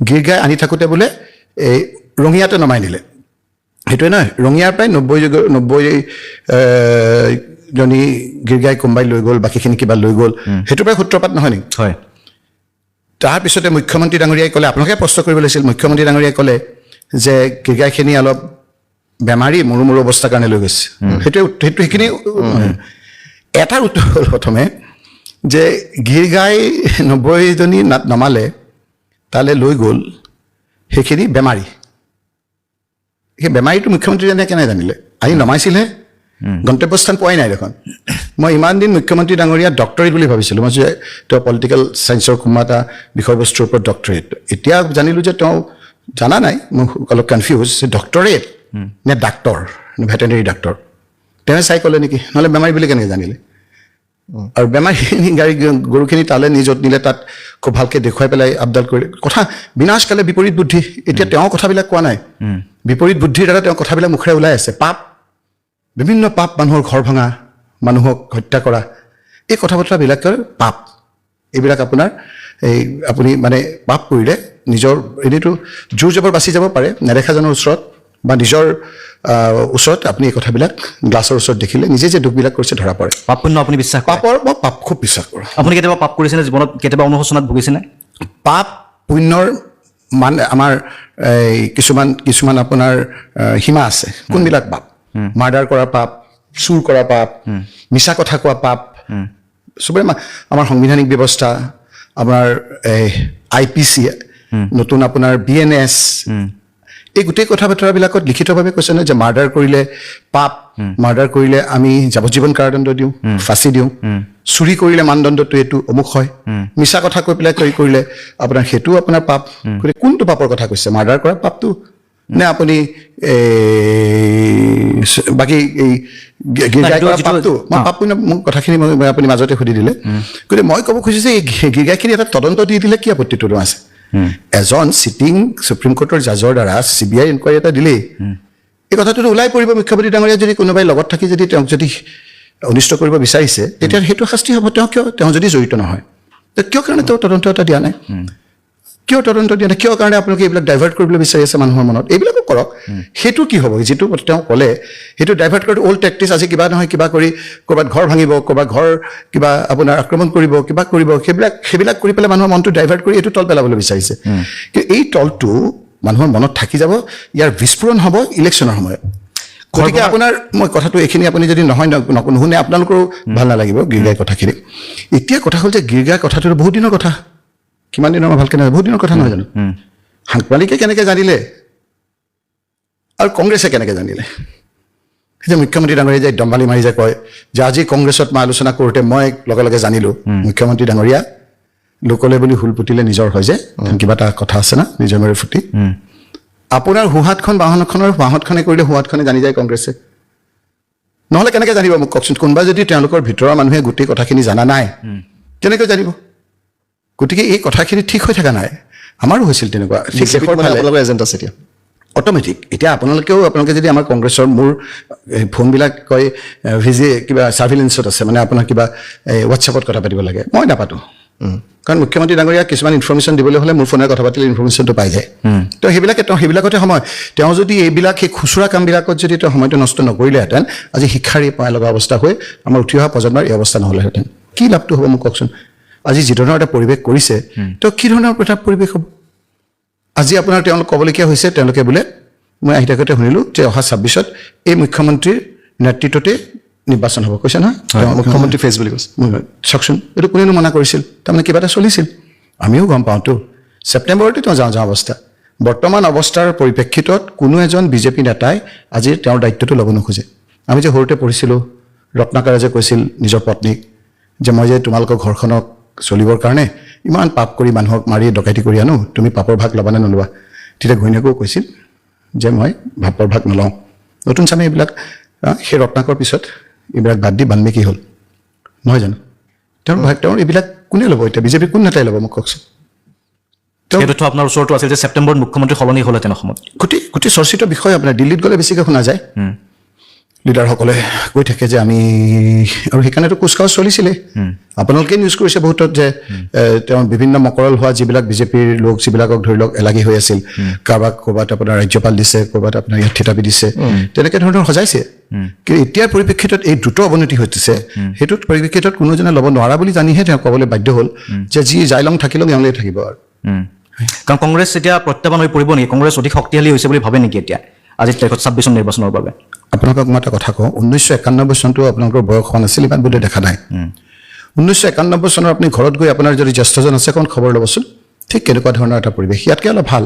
গীৰ্গাই আনি থাকোঁতে বোলে এই ৰঙিয়াতে নমাই নিলে সেইটোৱে নহয় ৰঙিয়াৰ প্ৰায় 90 জনী গীৰ্গাই কোম্বাই লৈ গ'ল বাকীখিনি কিবা লৈ গ'ল সেইটো প্ৰায় সূত্ৰপাত নহয় নেকি হয় তাৰপিছতে মুখ্যমন্ত্ৰী ডাঙৰীয়াই ক'লে আপোনালোকে প্ৰশ্ন কৰিব লাগিছিল মুখ্যমন্ত্ৰী ডাঙৰীয়াই ক'লে যে গীৰ্গাইখিনি অলপ বেমাৰী মৰু অৱস্থাৰ কাৰণে লৈ গৈছে সেইখিনি এটাৰ উত্তৰ হ'ল প্ৰথমে যে গীৰ্গাই 90 জনী নমালে তালৈ লৈ গ'ল সেইখিনি বেমাৰী সেই বেমাৰীটো মুখ্যমন্ত্ৰীজনে কেনে জানিলে আহি নমাইছিলহে গন্তব্যস্থান পোৱাই নাই দেখোন মই ইমান দিন মুখ্যমন্ত্ৰী ডাঙৰীয়া ডক্টৰেট বুলি ভাবিছিলোঁ মই যে তেওঁ পলিটিকেল ছায়েন্সৰ কোনোবা এটা বিষয়বস্তুৰ ওপৰত ডক্টৰেট এতিয়া জানিলোঁ যে তেওঁ জানা নাই মই অলপ কনফিউজ ডক্টৰেট নে ডাক্তৰ নে ভেটেনেৰী ডাক্তৰ তেওঁ চাই ক'লে নেকি নহ'লে বেমাৰী বুলি কেনেকৈ জানিলে আৰু বেমাৰীখিনি গৰুখিনি তালৈ নিজত নিলে তাত খুব ভালকৈ দেখুৱাই পেলাই আপডাল কৰি কথা বিনাশকালে বিপৰীত বুদ্ধি এতিয়া তেওঁ কথাবিলাক কোৱা নাই বিপৰীত বুদ্ধিৰ দ্বাৰা তেওঁ কথাবিলাক মুখেৰে ওলাই আছে পাপ বিভিন্ন পাপ মানুহৰ ঘৰ ভঙা মানুহক হত্যা কৰা এই কথা বতৰাবিলাকৰ পাপ এইবিলাক আপোনাৰ এই আপুনি মানে পাপ কৰিলে নিজৰ এনেইতো জোৰ জবৰ বাচি যাব পাৰে নেদেখাজনৰ ওচৰত বা নিজৰ ওচৰত আপুনি এই কথাবিলাক গ্লাছৰ ওচৰত দেখিলে নিজে যে দুখবিলাক কৰিছে ধৰা পৰে পাপ পুণ্য আপুনি বিশ্বাস কৰে পাপৰ মই পাপ খুব বিশ্বাস কৰোঁ আপুনি কেতিয়াবা পাপ কৰিছেনে জীৱনত কেতিয়াবা অনুশোচনাত ভুগিছেনে পাপ পুণ্যৰ মানে আমাৰ এই কিছুমান আপোনাৰ সীমা আছে কোনবিলাক পাপ মাৰ্ডাৰ কৰা পাপ চুৰ কৰা পাপ মিছা কথা কোৱা পাপ চবৰে আমাৰ সাংবিধানিক ব্যৱস্থা আপোনাৰ IPC নতুন আপোনাৰ BNS এই গোটেই কথা বতৰাবিলাকত লিখিতভাৱে কৈছে নহয় যে মাৰ্ডাৰ কৰিলে পাপ মাৰ্ডাৰ কৰিলে আমি যাৱজ্জীৱন কাৰাদণ্ড দিওঁ ফাঁচি দিওঁ চুৰি কৰিলে মানদণ্ডটো এইটো অমুক হয় মিছা কথা কৈ পেলাই কৰিলে আপোনাৰ সেইটো আপোনাৰ পাপ কোনটো পাপৰ কথা কৈছে মাৰ্ডাৰ কৰা পাপটো নে আপুনি বাকী এই গীৰ্গাই কৰা পাপটো মই পাপ পুণ্য মোক কথাখিনি আপুনি মাজতে সুধি দিলে গতিকে মই ক'ব খুজিছোঁ যে এই গীৰ্গাইখিনি এটা তদন্ত দি দিলে কি আপত্তিটো আছে এজন চিটিং সুপ্ৰিম কোৰ্টৰ জাজৰ দ্বাৰা CBI ইনকুৱাৰী এটা দিলেই এই কথাটোতো ওলাই পৰিব মুখ্যমন্ত্ৰী ডাঙৰীয়া যদি কোনোবাই লগত থাকি যদি তেওঁক যদি অনিষ্ট কৰিব বিচাৰিছে তেতিয়া সেইটো শাস্তি হ'ব তেওঁ যদি জড়িত নহয় কিয় কাৰণে তেওঁ তদন্ত এটা দিয়া নাই কিয় তদন্ত দিয়া নাই কিয় কাৰণে আপোনালোকে এইবিলাক ডাইভাৰ্ট কৰিবলৈ বিচাৰি আছে মানুহৰ মনত এইবিলাকো কৰক সেইটো কি হ'ব যিটো তেওঁ ক'লে সেইটো ডাইভাৰ্ট কৰি অল্ড প্ৰেক্টিছ আজি কিবা নহয় কিবা কৰি ক'ৰবাত ঘৰ ভাঙিব ক'ৰবাত ঘৰ কিবা আপোনাৰ আক্ৰমণ কৰিব কিবা কৰিব সেইবিলাক কৰি পেলাই মানুহৰ মনটো ডাইভাৰ্ট কৰি এইটো তল পেলাবলৈ বিচাৰিছে কিন্তু এই তলটো মানুহৰ মনত থাকি যাব ইয়াৰ বিস্ফোৰণ হ'ব ইলেকশ্যনৰ সময়ত গতিকে আপোনাৰ মই কথাটো এইখিনি আপুনি যদি নহয় নুশুনে আপোনালোকৰো ভাল নালাগিব গীৰ্গাই কথাখিনি এতিয়া কথা হ'ল যে গীৰ্গাই কথাটো বহুত দিনৰ কথা কিমান দিনৰ মই ভালকৈ নহয় বহুত দিনৰ কথা নহয় জানো সাংবাদিকে কেনেকৈ জানিলে আৰু কংগ্ৰেছে কেনেকৈ জানিলে যে মুখ্যমন্ত্ৰী ডাঙৰীয়া যে দম্বালি মাৰি যে কয় যে আজি কংগ্ৰেছত মই আলোচনা কৰোঁতে মই লগে লগে জানিলোঁ মুখ্যমন্ত্ৰী ডাঙৰীয়া লোকলে বুলি হুল পুতিলে নিজৰ হয় যে কিবা এটা কথা আছে না নিজৰ মেৰে ফুটি আপোনাৰ সোঁহাতখন বাঁহাতখনে কৰিলে সোঁহাতখনে জানি যায় কংগ্ৰেছে নহ'লে কেনেকৈ জানিব মোক কওকচোন কোনোবা যদি তেওঁলোকৰ ভিতৰৰ মানুহে গোটেই কথাখিনি জানা নাই কেনেকৈ জানিব গতিকে এই কথাখিনি ঠিক হৈ থকা নাই আমাৰো হৈছিল তেনেকুৱা এজেণ্ট আছে এতিয়া অট'মেটিক এতিয়া আপোনালোকে যদি আমাৰ কংগ্ৰেছৰ মোৰ ফোনবিলাক কয় কিবা ছাৰ্ভিলেঞ্চত আছে মানে আপোনাৰ কিবা হোৱাটছএপত কথা পাতিব লাগে মই নাপাতোঁ কাৰণ মুখ্যমন্ত্ৰী ডাঙৰীয়া কিছুমান ইনফৰ্মেশ্যন দিবলৈ হ'লে মোৰ ফোনেৰে কথা পাতিলে ইনফৰ্মেশ্যনটো পাই যায় তো সেইবিলাকতে সময় তেওঁ যদি এইবিলাক সেই খুচুৰা কামবিলাকত যদি তেওঁ সময়টো নষ্ট নকৰিলেহেঁতেন আজি শিক্ষাৰ পাই লগা অৱস্থা হৈ আমাৰ উঠি অহা প্ৰজন্মৰ এই অৱস্থা নহ'লেহেঁতেন কি লাভটো হ'ব মোক কওকচোন আজি যি ধৰণৰ এটা পৰিৱেশ কৰিছে তো কি ধৰণৰ এটা পৰিৱেশ হ'ব আজি আপোনাৰ তেওঁলোক ক'বলগীয়া হৈছে তেওঁলোকে বোলে মই আহি থাকোঁতে শুনিলোঁ যে অহা 26ত এই মুখ্যমন্ত্ৰীৰ নেতৃত্বতে নিৰ্বাচন হ'ব কৈছে নহয় মুখ্যমন্ত্ৰী ফেচ বুলি কৈছে চাওকচোন এইটো কোনেনো মনা কৰিছিল তাৰমানে কিবা এটা চলিছিল আমিও গম পাওঁতো ছেপ্টেম্বৰতে তেওঁ যাওঁ অৱস্থা বৰ্তমান অৱস্থাৰ পৰিপ্ৰেক্ষিতত কোনো এজন বিজেপি নেতাই আজি তেওঁৰ দায়িত্বটো ল'ব নোখোজে আমি যে সৰুতে পঢ়িছিলোঁ ৰত্নাকাৰে যে কৈছিল নিজৰ পত্নীক যে মই যে তোমালোকৰ ঘৰখনক চলিবৰ কাৰণে ইমান পাপ কৰি মানুহক মাৰি ডকাইতি কৰি আনো তুমি পাপৰ ভাগ ল'বানে নোলোৱা তেতিয়া ঘৈণীয়েকেও কৈছিল যে মই পাপৰ ভাগ নলওঁ নতুন চামে এইবিলাক সেই ৰত্নাকৰ পিছত এইবিলাক বাদ দি বাল্মীকি হ'ল নহয় জানো তেওঁৰ এইবিলাক কোনে ল'ব এতিয়া বিজেপি কোন নেতাই ল'ব মোক কওকচোন সেইটোতো আপোনাৰ ওচৰতো আছিল যে ছেপ্টেম্বৰত মুখ্যমন্ত্ৰী সলনি হ'লে তেনে সময়ত গোটেই চৰ্চিত বিষয় আপোনাৰ দিল্লীত গ'লে বেছিকৈ শুনা যায় লিডাৰসকলে কৈ থাকে যে আমি আৰু সেইকাৰণেতো কুচকাৱাজ চলিছিলে আপোনালোকে নিউজ কৰিছে বহুতত যে তেওঁ বিভিন্ন মকৰল হোৱা যিবিলাক বিজেপিৰ লোক যিবিলাকক ধৰি লওক এলাগী হৈ আছিল কাৰোবাক ক'ৰবাত আপোনাৰ ৰাজ্যপাল দিছে ক'ৰবাত আপোনাৰ ইয়াত থিতাপি দিছে তেনেকৈ ধৰণৰ সজাইছে কিন্তু এতিয়াৰ পৰিপ্ৰেক্ষিতত এই দ্ৰুত অৱনতি হৈছে সেইটোত পৰিপ্ৰেক্ষিতত কোনোজনে ল'ব নোৱাৰা বুলি জানিহে তেওঁ ক'বলৈ বাধ্য হ'ল যে যি জাইলং থাকিলেও এওঁলোকে থাকিব আৰু কাৰণ কংগ্ৰেছ এতিয়া প্ৰত্যাহ্বান হৈ পৰিব নেকি কংগ্ৰেছ অধিক শক্তিশালী হৈছে বুলি ভাবে নেকি এতিয়া আজিৰ তাৰিখত 26 চন নিৰ্বাচনৰ বাবে আপোনালোকক মই এটা কথা কওঁ 1991 চনটো আপোনালোকৰ বয়স হোৱা নাছিল ইমান বোধহয় দেখা নাই 1991 চনৰ আপুনি ঘৰত গৈ আপোনাৰ যদি জ্যেষ্ঠজন আছে অকণ খবৰ ল'বচোন ঠিক কেনেকুৱা ধৰণৰ এটা পৰিৱেশ ইয়াতকৈ অলপ ভাল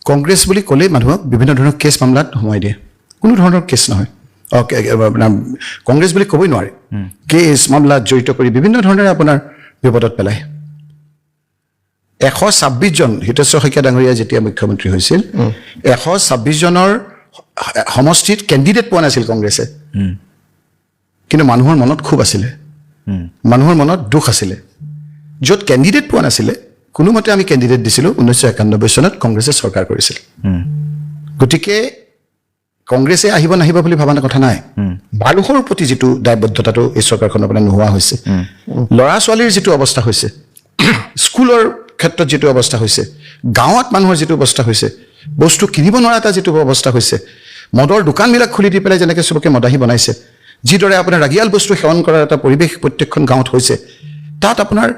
কংগ্ৰেছ বুলি ক'লেই মানুহক বিভিন্ন ধৰণৰ কেছ মামলাত সোমাই দিয়ে কোনো ধৰণৰ কেছ নহয় কংগ্ৰেছ বুলি ক'বই নোৱাৰে কেছ মামলাত জড়িত কৰি বিভিন্ন ধৰণেৰে আপোনাৰ বিপদত পেলায় 126 জন হিতেশ্বৰ শইকীয়া ডাঙৰীয়া যেতিয়া মুখ্যমন্ত্ৰী হৈছিল 126 জনৰ সমষ্টিত কেণ্ডিডেট পোৱা নাছিল কংগ্ৰেছে কিন্তু মানুহৰ মনত ক্ষোভ আছিলে মানুহৰ মনত দুখ আছিলে য'ত কেণ্ডিডেট পোৱা নাছিলে কোনোমতে আমি কেণ্ডিডেট দিছিলোঁ 1991 চনত কংগ্ৰেছে চৰকাৰ কৰিছিল গতিকে কংগ্ৰেছে আহিব নাহিব বুলি ভাবা কথা নাই মানুহৰ প্ৰতি যিটো দায়বদ্ধতাটো এই চৰকাৰখনৰ পৰা নোহোৱা হৈছে ল'ৰা ছোৱালীৰ যিটো অৱস্থা হৈছে স্কুলৰ ক্ষেত্ৰত যিটো অৱস্থা হৈছে গাঁৱত মানুহৰ যিটো অৱস্থা হৈছে বস্তু কিনিব নোৱাৰা এটা যিটো অৱস্থা হৈছে মদৰ দোকানবিলাক খুলি দি পেলাই যেনেকৈ চবকে মদাহী বনাইছে যিদৰে আপোনাৰ ৰাগিয়াল বস্তু সেৱন কৰাৰ এটা পৰিৱেশ প্ৰত্যেকখন গাঁৱত হৈছে তাত আপোনাৰ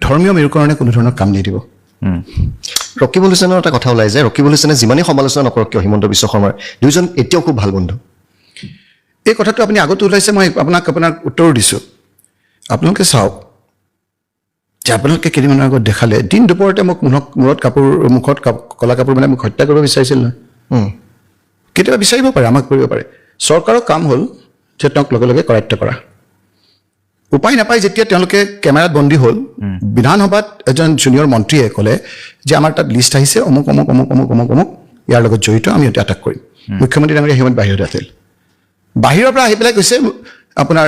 ধৰ্মীয় মেৰুকৰণে কোনো ধৰণৰ কাম নিদিব ৰকিবুল হুছেইনৰ এটা কথা ওলাই যে ৰকিবুল হুছেইনে যিমানেই সমালোচনা নকৰক কিয় হিমন্ত বিশ্ব শৰ্মাৰ দুয়োজন এতিয়াও খুব ভাল বন্ধু এই কথাটো আপুনি আগতে ওলাইছে মই আপোনাক উত্তৰো দিছোঁ আপোনালোকে চাওক যে আপোনালোকে কেইদিনমানৰ আগত দেখালে দিন দুপৰতে মোক মুখত কলা কাপোৰ মানে মোক হত্যা কৰিব বিচাৰিছিল নহয় কেতিয়াবা বিচাৰিব পাৰে আমাক কৰিব পাৰে চৰকাৰৰ কাম হ'ল যে তেওঁক লগে লগে কৰায়ত্ব কৰা উপায় নাপায় যেতিয়া তেওঁলোকে কেমেৰাত বন্দী হ'ল বিধানসভাত এজন জুনিয়ৰ মন্ত্ৰীয়ে ক'লে যে আমাৰ তাত লিষ্ট আহিছে অমুক অমুক অমুক অমুক অমুক অমুক ইয়াৰ লগত জড়িত আমি এতিয়া এটাক কৰিম মুখ্যমন্ত্ৰী ডাঙৰীয়া সেই সময়ত বাহিৰত আছিল বাহিৰৰ পৰা আহি পেলাই কৈছে আপোনাৰ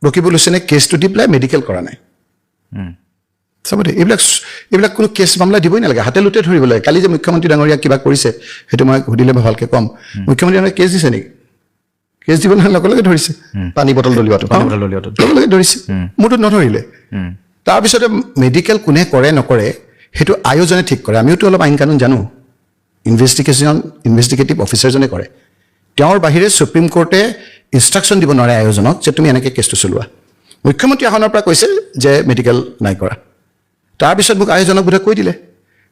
ৰকিবুল হুছেইনে কেছটো দি পেলাই মেডিকেল কৰা নাই চাব দে এইবিলাক কোনো কেছ মামলা দিবই নালাগে হাতে লোতে ধৰিব লাগে কালি যে মুখ্যমন্ত্ৰী ডাঙৰীয়া কিবা কৰিছে সেইটো মই সুধিলে মই ভালকৈ ক'ম মুখ্যমন্ত্ৰী ডাঙৰীয়া কেছ দিছে নেকি কেছ দিব নালাগে লগে লগে ধৰিছে পানী বটল দলিওৱাটো লগে লগে ধৰিছে মোৰটোত নধৰিলে তাৰপিছতে মেডিকেল কোনে কৰে নকৰে সেইটো আয়োজনে ঠিক কৰে আমিওতো অলপ আইন কানুন জানো ইনভেষ্টিগেটিভ অফিচাৰজনে কৰে তেওঁৰ বাহিৰে সুপ্ৰিম কোৰ্টে ইনষ্ট্ৰাকশ্যন দিব নোৱাৰে আয়োজনক যে তুমি এনেকৈ কেছটো চলোৱা মুখ্যমন্ত্ৰী আসনৰ পৰা কৈছে যে মেডিকেল নাই কৰা তাৰপিছত মোক আয়োজনক বোধহয় কৈ দিলে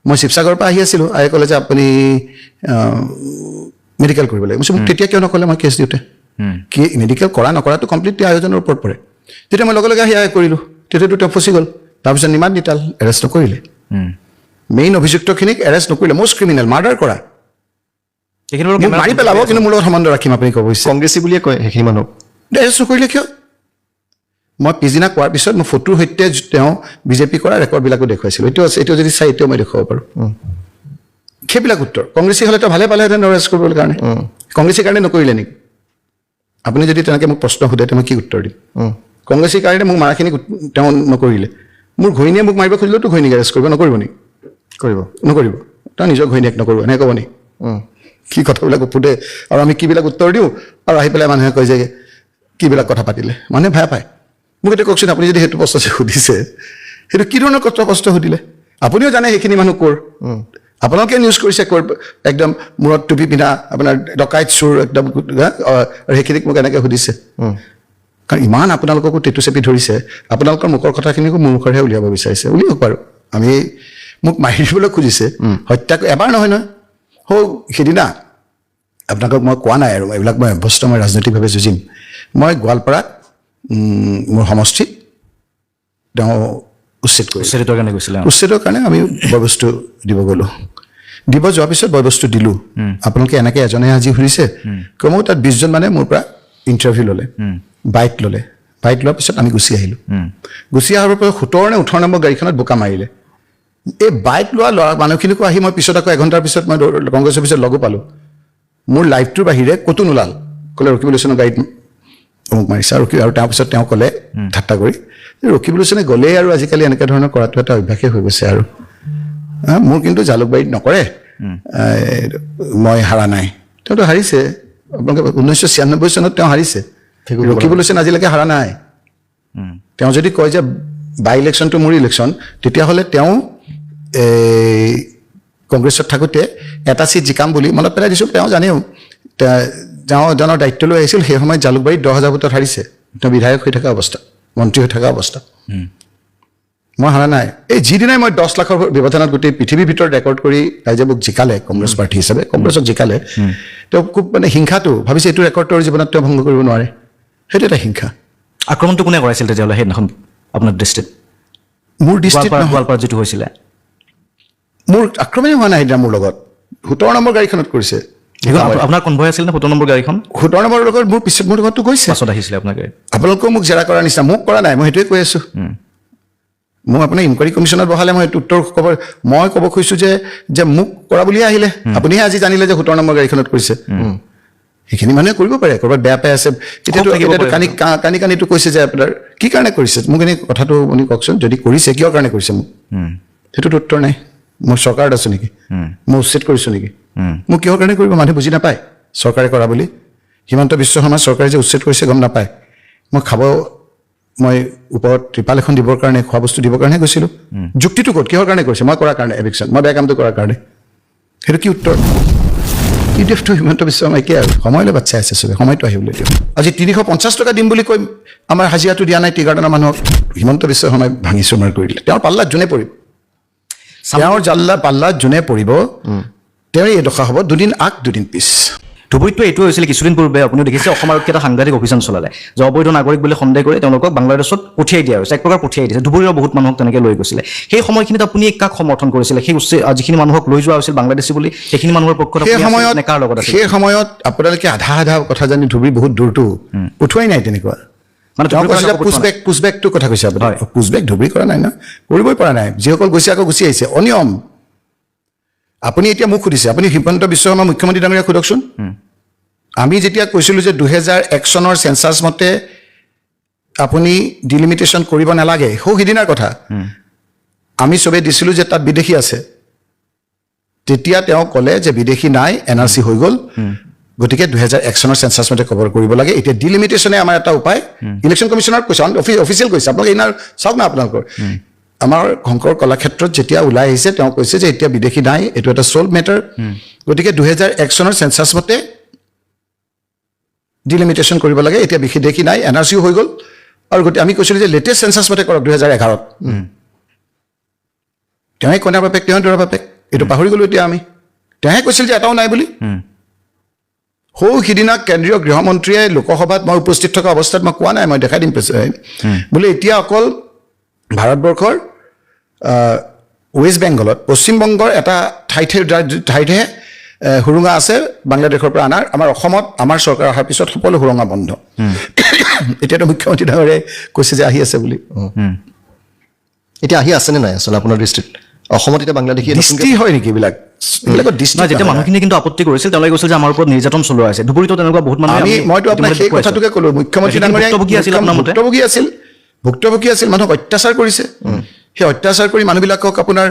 মই শিৱসাগৰৰ পৰা আহি আছিলোঁ আয়ে ক'লে যে আপুনি মেডিকেল কৰিব লাগে মোক তেতিয়া কিয় নক'লে মই কেছ দিওঁতে কি মেডিকেল কৰা নকৰাটো কমপ্লিটলি আয়োজনৰ ওপৰত পৰে তেতিয়া মই লগে লগে আহি আয়ে কৰিলোঁ তেতিয়াতো তেওঁ ফচি গ'ল তাৰপিছত নিমাত নিতাল এৰেষ্ট নকৰিলে মেইন অভিযুক্তখিনিক এৰেষ্ট নকৰিলে মষ্ট ক্ৰিমিনেল মাৰ্ডাৰ কৰা মাৰি পেলাব কিন্তু মোৰ লগত সম্বন্ধ ৰাখিম আপুনি ক'ব ইচ্ছা কংগ্ৰেছী বুলিয়ে কয় সেইখিনি মানুহক এৰেষ্ট নকৰিলে কিয় মই পিছদিনা কোৱাৰ পিছত মই ফটোৰ সৈতে তেওঁ বিজেপি কৰা ৰেকৰ্ডবিলাকো দেখুৱাইছিলোঁ এইটো যদি চাই এতিয়াও মই দেখুৱাব পাৰোঁ সেইবিলাক উত্তৰ কংগ্ৰেছী হ'লেতো ভালে পালেহেঁতেন এৰেষ্ট কৰিবলৈ কাৰণে কংগ্ৰেছীৰ কাৰণে নকৰিলে নেকি আপুনি যদি তেনেকৈ মোক প্ৰশ্ন সোধে মই কি উত্তৰ দিম কংগ্ৰেছীৰ কাৰণে মোক মাৰাখিনি তেওঁ নকৰিলে মোৰ ঘৈণীয়ে মোক মাৰিব খুজিলেওতো ঘৈণীক এৰেষ্ট কৰিব নকৰিব নেকি নকৰিব তেওঁ নিজৰ ঘৈণীয়েক নকৰিব এনেকৈ ক'ব নেকি কি কথাবিলাক সোধে আৰু আমি কিবিলাক উত্তৰ দিওঁ আৰু আহি পেলাই মানুহে কয় যে কিবিলাক কথা পাতিলে মানুহে ভয় পায় মোক এতিয়া কওকচোন আপুনি যদি সেইটো প্ৰশ্ন সুধিছে সেইটো কি ধৰণৰ প্ৰশ্ন সুধিলে আপুনিও জানে সেইখিনি মানুহ ক'ৰ আপোনালোকে নিউজ কৰিছে ক'ৰ একদম মূৰত টুপি পিন্ধা আপোনাৰ ডকাইত চোৰ একদম আৰু সেইখিনিক মোক এনেকৈ সুধিছে কাৰণ ইমান আপোনালোককো টেটু চেপি ধৰিছে আপোনালোকৰ মুখৰ কথাখিনিকো মোৰ মুখৰহে উলিয়াব বিচাৰিছে উলিয়াওক বাৰু আমি মোক মাৰি দিবলৈ খুজিছে হত্যা এবাৰ নহয় সেইদিনা আপোনালোকক মই কোৱা নাই আৰু এইবিলাক মই অভ্যস্ত মই ৰাজনৈতিকভাৱে যুঁজিম মই গোৱালপাৰাত মোৰ সমষ্টিত তেওঁ উচ্ছেদৰ কাৰণে আমি বয়বস্তু দিব গ'লোঁ দিব যোৱাৰ পিছত বয়বস্তু দিলোঁ আপোনালোকে এনেকৈ এজনে আজি সুধিছে কমেও তাত 20 জন মানে মোৰ পৰা ইণ্টাৰভিউ ল'লে বাইক লোৱাৰ পিছত আমি গুচি আহিলোঁ গুচি অহাৰ পৰা 17 নে 18 নম্বৰ গাড়ীখনত বোকা মাৰিলে এই বাইক লোৱা ল'ৰা মানুহখিনিকো আহি মই পিছত আকৌ এঘণ্টাৰ পিছত মই কংগ্ৰেছ অফিচত লগো পালোঁ মোৰ লাইফটোৰ বাহিৰে ক'তো নোলাল ক'লে ৰকিবুল হুছেইনৰ গাড়ীত অমুক মাৰিছে আৰু তাৰপিছত তেওঁ ক'লে ঠাট্টা কৰি ৰকিবুল হুছেইনে গ'লেই আৰু আজিকালি এনেকৈ ধৰণৰ কৰাটো এটা অভ্যাসেই হৈ গৈছে আৰু মোৰ কিন্তু জালুকবাৰীত নকৰে মই হাৰা নাই তেওঁতো হাৰিছে আপোনালোকে 1996 চনত তেওঁ হাৰিছে ৰকিবুল হুছেইন আজিলৈকে হাৰা নাই তেওঁ যদি কয় যে বাই ইলেকশ্যনটো মোৰ ইলেকশ্যন তেতিয়াহ'লে তেওঁ কংগ্ৰেছত থাকোঁতে এটা চিট জিকাম বুলি মনত পেলাই দিছোঁ তেওঁ জানেও জনৰ দায়িত্ব লৈ আহিছিল সেই সময়ত জালুকবাৰীত 10,000 ভোটত হাৰিছে তেওঁ বিধায়ক হৈ থকা অৱস্থা মন্ত্ৰী হৈ থকা অৱস্থা মই হাৰা নাই এই যিদিনাই মই 10 লাখৰ ব্যৱধানত গোটেই পৃথিৱীৰ ভিতৰত ৰেকৰ্ড কৰি ৰাইজে মোক জিকালে কংগ্ৰেছ প্ৰাৰ্থী হিচাপে কংগ্ৰেছক জিকালে তেওঁ খুব মানে হিংসাটো ভাবিছে এইটো ৰেকৰ্ড তেওঁৰ জীৱনত তেওঁ ভংগ কৰিব নোৱাৰে সেইটো এটা হিংসা আক্ৰমণটো কোনে কৰাইছিল তেতিয়াহ'লে সেইদিনাখন আপোনাৰ দৃষ্টিত মোৰ দৃষ্টিত গোৱালপাৰাত যিটো হৈছিলে মোৰ আক্ৰমণে হোৱা নাই সেইদিনা মোৰ লগত 17 নম্বৰ গাড়ীখনত কৰিছে আপোনাৰ কনভয় আছিল নে 17 নম্বৰ গাড়ীখন 17 নম্বৰ লগত মোৰ পিছত মোৰ লগততো গৈছে পাছত আহিছিলে আপোনাক আপোনালোকেও মোক জেৰা কৰাৰ নিচিনা মোক কৰা নাই মই সেইটোৱে কৈ আছোঁ মোক আপোনাৰ ইনকুৱাৰী কমিশ্যনত বহালে মই উত্তৰ মই ক'ব খুজিছোঁ যে মোক কৰা বুলিয়ে আহিলে আপুনিহে আজি জানিলে যে 17 নম্বৰ গাড়ীখনত কৰিছে সেইখিনি মানুহে কৰিব পাৰে ক'ৰবাত বেয়া পাই আছে এতিয়াতো কানিটো কৈছে যে আপোনাৰ কি কাৰণে কৰিছে মোক এনেই কথাটো আপুনি কওকচোন যদি কৰিছে কিয় কাৰণে কৰিছে মোক সেইটোতো উত্তৰ নাই মই চৰকাৰত আছোঁ নেকি মই উচ্ছেদ কৰিছোঁ নেকি মোক কিহৰ কাৰণে কৰিব মানুহে বুজি নাপায় চৰকাৰে কৰা বুলি হিমন্ত বিশ্ব শৰ্মা চৰকাৰে যে উচ্ছেদ কৰিছে গম নাপায় মই ওপৰত ত্ৰিপাল এখন দিবৰ কাৰণে খোৱা বস্তু দিবৰ কাৰণে গৈছিলোঁ যুক্তিটো ক'ত কিহৰ কাৰণে কৰিছে মই কৰাৰ কাৰণে এভিকশ্যন মই বেয়া কামটো কৰাৰ কাৰণে সেইটো কি উত্তৰ ইউডিএফটো হিমন্ত বিশ্ব শৰ্মাই কি আৰু সময়লৈ বাট চাই আছে চবে সময়টো আহিবলৈ দিয়ক আজি 350 টকা দিম বুলি কৈ আমাৰ হাজিৰাটো দিয়া নাই টি গাৰ্ডেনৰ মানুহক হিমন্ত বিশ্ব শৰ্মাই ভাঙি চুৰমাৰ কৰি দিলে তেওঁৰ পাল্লাত যোনে পৰিব তেওঁৰ পাল্লাত যোনে পৰিব তেওঁৰ এই দশা হ'ব দুদিন আগ দুদিন পিছ ধুবুৰীতটো এইটো হৈছিলে কিছুদিন পূৰ্বে আপুনি দেখিছে অসম আৰক্ষী এটা সাংঘাতিক অভিযান চলালে যে অবৈধ নাগৰিক বুলি সন্দেহ কৰি তেওঁলোকক বাংলাদেশত পঠিয়াই দিয়া হৈছে এক প্ৰকাৰ পঠিয়াই দিছে ধুবুৰীৰ বহুত মানুহক তেনেকৈ লৈ গৈছিলে সেই সময়খিনিত আপুনি কাক সমৰ্থন কৰিছিলে সেই যিখিনি মানুহক লৈ যোৱা হৈছিল বাংলাদেশী বুলি সেইখিনি মানুহৰ পক্ষত সেই সময়ত আপোনালোকে আধা কথা জানি ধুবুৰী বহুত দূৰটো উঠোৱাই নাই তেনেকুৱা মানে পুছবেকটো কথা কৈছে আপুনি পুছবেক ধুবুৰী কৰা নাই ন কৰিবই পৰা নাই যিসকল গৈছে আকৌ গুচি আহিছে অনিয়ম আপুনি এতিয়া মোক সুধিছে আপুনি হিমন্ত বিশ্ব শৰ্মা মুখ্যমন্ত্ৰী ডাঙৰীয়াক সোধকচোন আমি যেতিয়া কৈছিলোঁ যে 2001 চনৰ চেঞ্চাছ মতে আপুনি ডিলিমিটেশ্যন কৰিব নালাগে সেইদিনাৰ কথা আমি চবেই দিছিলোঁ যে তাত বিদেশী আছে তেতিয়া তেওঁ ক'লে যে বিদেশী নাই NRC হৈ গ'ল গতিকে 2001 চনৰ চেঞ্চাছ মতে কভাৰ কৰিব লাগে এতিয়া ডিলিমিটেশ্যনে আমাৰ এটা উপায় ইলেকশ্যন কমিশ্যনাৰ কৈছে অফিচিয়েল কৈছে আপোনালোকে এইনাৰ চাওক না আপোনালোকৰ আমাৰ শংকৰ কলাক্ষেত্ৰত যেতিয়া ওলাই আহিছে তেওঁ কৈছে যে এতিয়া বিদেশী নাই এইটো এটা ছল্ভ মেটাৰ গতিকে 2001 চনৰ চেঞ্চাছ মতে ডিলিমিটেশ্যন কৰিব লাগে এতিয়া বিদেশী নাই NRC হৈ গ'ল আৰু গতিকে আমি কৈছিলোঁ যে লেটেষ্ট চেঞ্চাছ মতে কৰক 2011ত তেওঁহে কইনাৰ বাপেক তেওঁ দৰাৰ বাপেক এইটো পাহৰি গ'লোঁ এতিয়া আমি তেওঁহে কৈছিল যে এটাও নাই বুলি সিদিনা কেন্দ্ৰীয় গৃহমন্ত্ৰীয়ে লোকসভাত মই উপস্থিত থকা অৱস্থাত মই কোৱা নাই মই দেখাই দিম বোলে এতিয়া অকল ভাৰতবৰ্ষৰ ৱেষ্ট বেংগলত পশ্চিমবংগৰ এটা ঠাইতহে সুৰুঙা আছে বাংলাদেশৰ পৰা অনাৰ আমাৰ অসমত আমাৰ চৰকাৰ অহাৰ পিছত সকলো সুৰুঙা বন্ধ এতিয়াতো মুখ্যমন্ত্ৰী ডাঙৰীয়াই কৈছে যে আহি আছে বুলি এতিয়া আহি আছেনে নাই আচলতে আপোনাৰ দৃষ্টিত অসমত এতিয়া বাংলাদেশী দৃষ্টি হয় নেকি এইবিলাকৰ দৃষ্টি যেতিয়া মানুহখিনি কিন্তু আপত্তি কৰিছিল তেওঁলোকে কৈছিল যে আমাৰ ওপৰত নিৰ্যাতন চলোৱা হৈছে ধুবুৰীতো তেনেকুৱা বহুত মানুহ মইতো আপোনাক সেই কথাটোকে ক'লো মুখ্যমন্ত্ৰী ডাঙৰীয়াই ভুক্তভোগী আছিল মানুহক অত্যাচাৰ কৰিছে সেই অত্যাচাৰ কৰি মানুহবিলাকক আপোনাৰ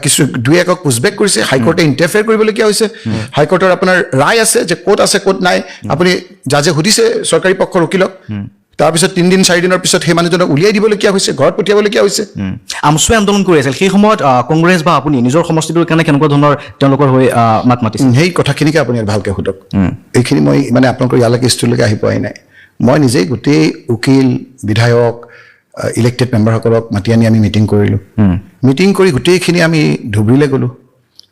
কিছু দুই একক পুছবেক কৰিছে হাইকোৰ্টে ইণ্টাৰফেয়াৰ কৰিবলগীয়া হৈছে হাইকোৰ্টৰ আপোনাৰ ৰায় আছে যে ক'ত আছে ক'ত নাই আপুনি জাজে সুধিছে চৰকাৰী পক্ষৰ উকিলক তাৰপিছত 3 দিন 4 দিনৰ পিছত সেই মানুহজনক উলিয়াই দিবলগীয়া হৈছে ঘৰত পঠিয়াবলগীয়া হৈছে আমচুৱে আন্দোলন কৰি আছিল সেই সময়ত কংগ্ৰেছ বা আপুনি নিজৰ সমষ্টিটোৰ কাৰণে কেনেকুৱা ধৰণৰ তেওঁলোকৰ হৈ মাত মাতিছিল সেই কথাখিনিকে আপুনি ভালকৈ সোধক এইখিনি মই মানে আপোনালোকৰ ইয়ালৈকে ষ্টুডিঅ'লৈকে আহি পোৱাই নাই মই নিজেই গোটেই উকিল বিধায়ক ইলেক্টেড মেম্বাৰসকলক মাতি আনি আমি মিটিং কৰিলোঁ মিটিং কৰি গোটেইখিনি আমি ধুবুৰীলৈ গ'লোঁ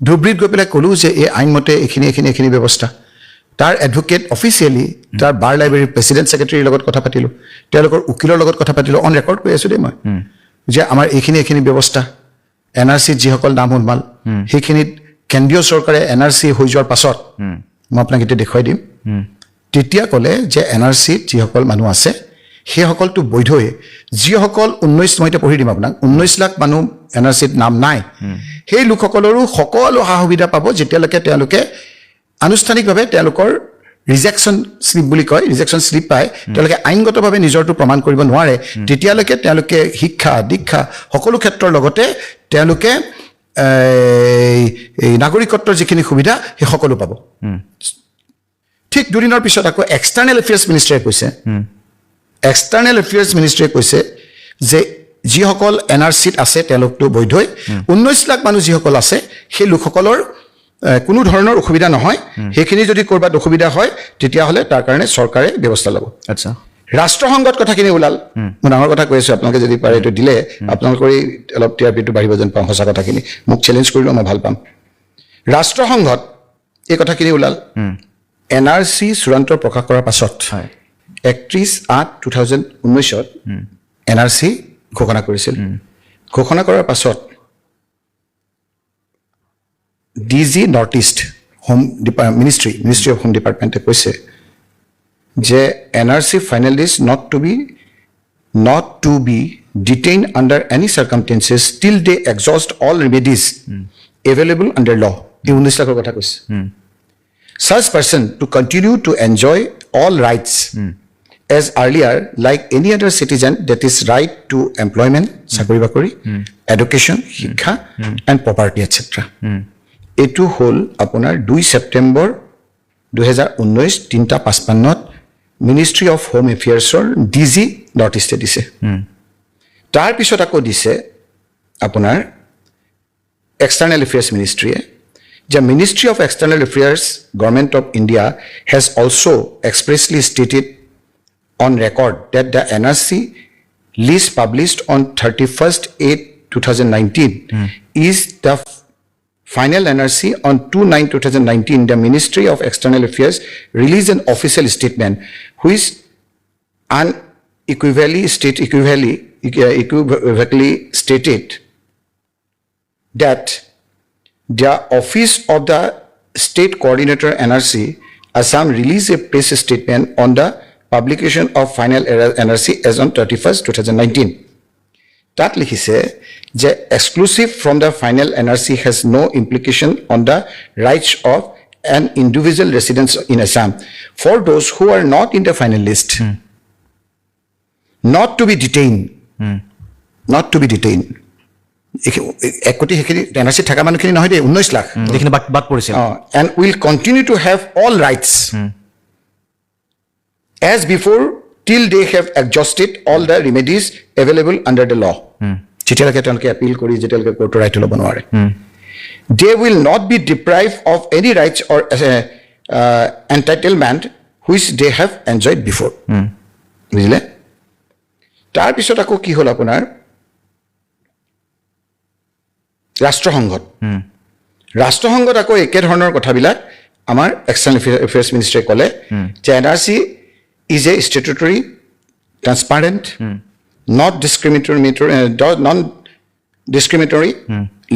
ধুবুৰীত গৈ পেলাই ক'লোঁ যে এই আইনমতে এইখিনি ব্যৱস্থা তাৰ এডভোকেট অফিচিয়েলি তাৰ বাৰ লাইব্ৰেৰীৰ প্ৰেচিডেণ্ট ছেক্ৰেটাৰীৰ লগত কথা পাতিলোঁ তেওঁলোকৰ উকিলৰ লগত কথা পাতিলোঁ অন ৰেকৰ্ড কৰি আছোঁ দেই মই যে আমাৰ এইখিনি ব্যৱস্থা NRCত যিসকল নাম সোমাল সেইখিনিত কেন্দ্ৰীয় চৰকাৰে NRC হৈ যোৱাৰ পাছত মই আপোনাক এতিয়া দেখুৱাই দিম তেতিয়া ক'লে যে NRCত যিসকল মানুহ আছে সেইসকলটো বৈধই যিসকল 19 মই এতিয়া পঢ়ি দিম আপোনাক 19 লাখ মানুহ NRCত নাম নাই সেই লোকসকলৰো সকলো সা সুবিধা পাব যেতিয়ালৈকে তেওঁলোকে আনুষ্ঠানিকভাৱে তেওঁলোকৰ ৰিজেকশ্যন শ্লিপ বুলি কয় ৰিজেকশ্যন শ্লিপ পায় তেওঁলোকে আইনগতভাৱে নিজৰটো প্ৰমাণ কৰিব নোৱাৰে তেতিয়ালৈকে তেওঁলোকে শিক্ষা দীক্ষা সকলো ক্ষেত্ৰৰ লগতে তেওঁলোকে এই নাগৰিকত্বৰ যিখিনি সুবিধা সেই সকলো পাব ঠিক দুদিনৰ পিছত আকৌ এক্সটাৰ্নেল এফেয়াৰ্ছ মিনিষ্ট্ৰীয়ে কৈছে যে যিসকল NRCত আছে তেওঁলোকতো বৈধই 19 লাখ মানুহ যিসকল আছে সেই লোকসকলৰ কোনো ধৰণৰ অসুবিধা নহয় সেইখিনি যদি কৰবাত অসুবিধা হয় তেতিয়াহ'লে তাৰ কাৰণে চৰকাৰে ব্যৱস্থা ল'ব আচ্ছা ৰাষ্ট্ৰসংঘত কথাখিনি ওলাল মই ডাঙৰ কথা কৈ আছো আপোনালোকে যদি পাৰে এইটো দিলে আপোনালোকৰ অলপ টিআৰপিটো বাঢ়িব যেন পাম সঁচা কথাখিনি মোক চেলেঞ্জ কৰিলেও মই ভাল পাম ৰাষ্ট্ৰসংঘত এই কথাখিনি ওলাল NRC চূড়ান্ত প্ৰকাশ কৰাৰ পাছত 31/8/2019 NRC ঘোষণা কৰিছিল ঘোষণা কৰাৰ পাছত DG north east home ministry of home ডিপাৰ্টমেণ্টে কৈছে যে NRC final list not to be detained under any circumstances till they exhaust all remedies available under law. এই 19 লাখৰ কথা কৈছে such person to continue to enjoy all rights as earlier like any other citizen that is right to employment চাকৰি বাকৰি education শিক্ষা and property etc. এইটো হ'ল আপোনাৰ 2 ছেপ্টেম্বৰ 2019 3:55 মিনিষ্ট্ৰী অফ হোম এফেয়াৰ্ছৰ DG নৰ্থ ইষ্টে দিছে তাৰ পিছত আকৌ দিছে আপোনাৰ এক্সটাৰ্নেল এফেয়াৰ্ছ মিনিষ্ট্ৰীয়ে যে ministry of external affairs government of India has also' expressly stated on record that the NRC list published on 31/8/2019 is the final NRC on 2/9/2019 the Ministry of External Affairs released an official statement which unequivocally stated that the office of the state coordinator NRC Assam released a press statement on the publication of final NRC as on 31/2019 তাত লিখিছে যে exclusive from the final NRC has no implication on the rights of an individual resident in Assam for those who are not in the final list not to be detained এক কোটি সেইখিনি NRC থকা মানুহখিনি নহয় দেই 19 লাখ যিখিনি বাদ পৰিছিল and will continue to have all rights as before till they have exhausted all the remedies available under the law যেতিয়ালৈকে তেওঁলোকে এপিল কৰি যেতিয়ালৈকে কোৰ্টৰ ৰাইট ল'ব নোৱাৰে they will not be deprived of any rights or entitlement which they have enjoyed before বুজিলে তাৰপিছত আকৌ কি হ'ল আপোনাৰ ৰাষ্ট্ৰসংঘত আকৌ একে ধৰণৰ কথাবিলাক আমাৰ এক্সটাৰ্নেল এফেয়াৰ্ছ মিনিষ্ট্ৰীয়ে ক'লে যে NRC is a statutory, transparent, non-discriminatory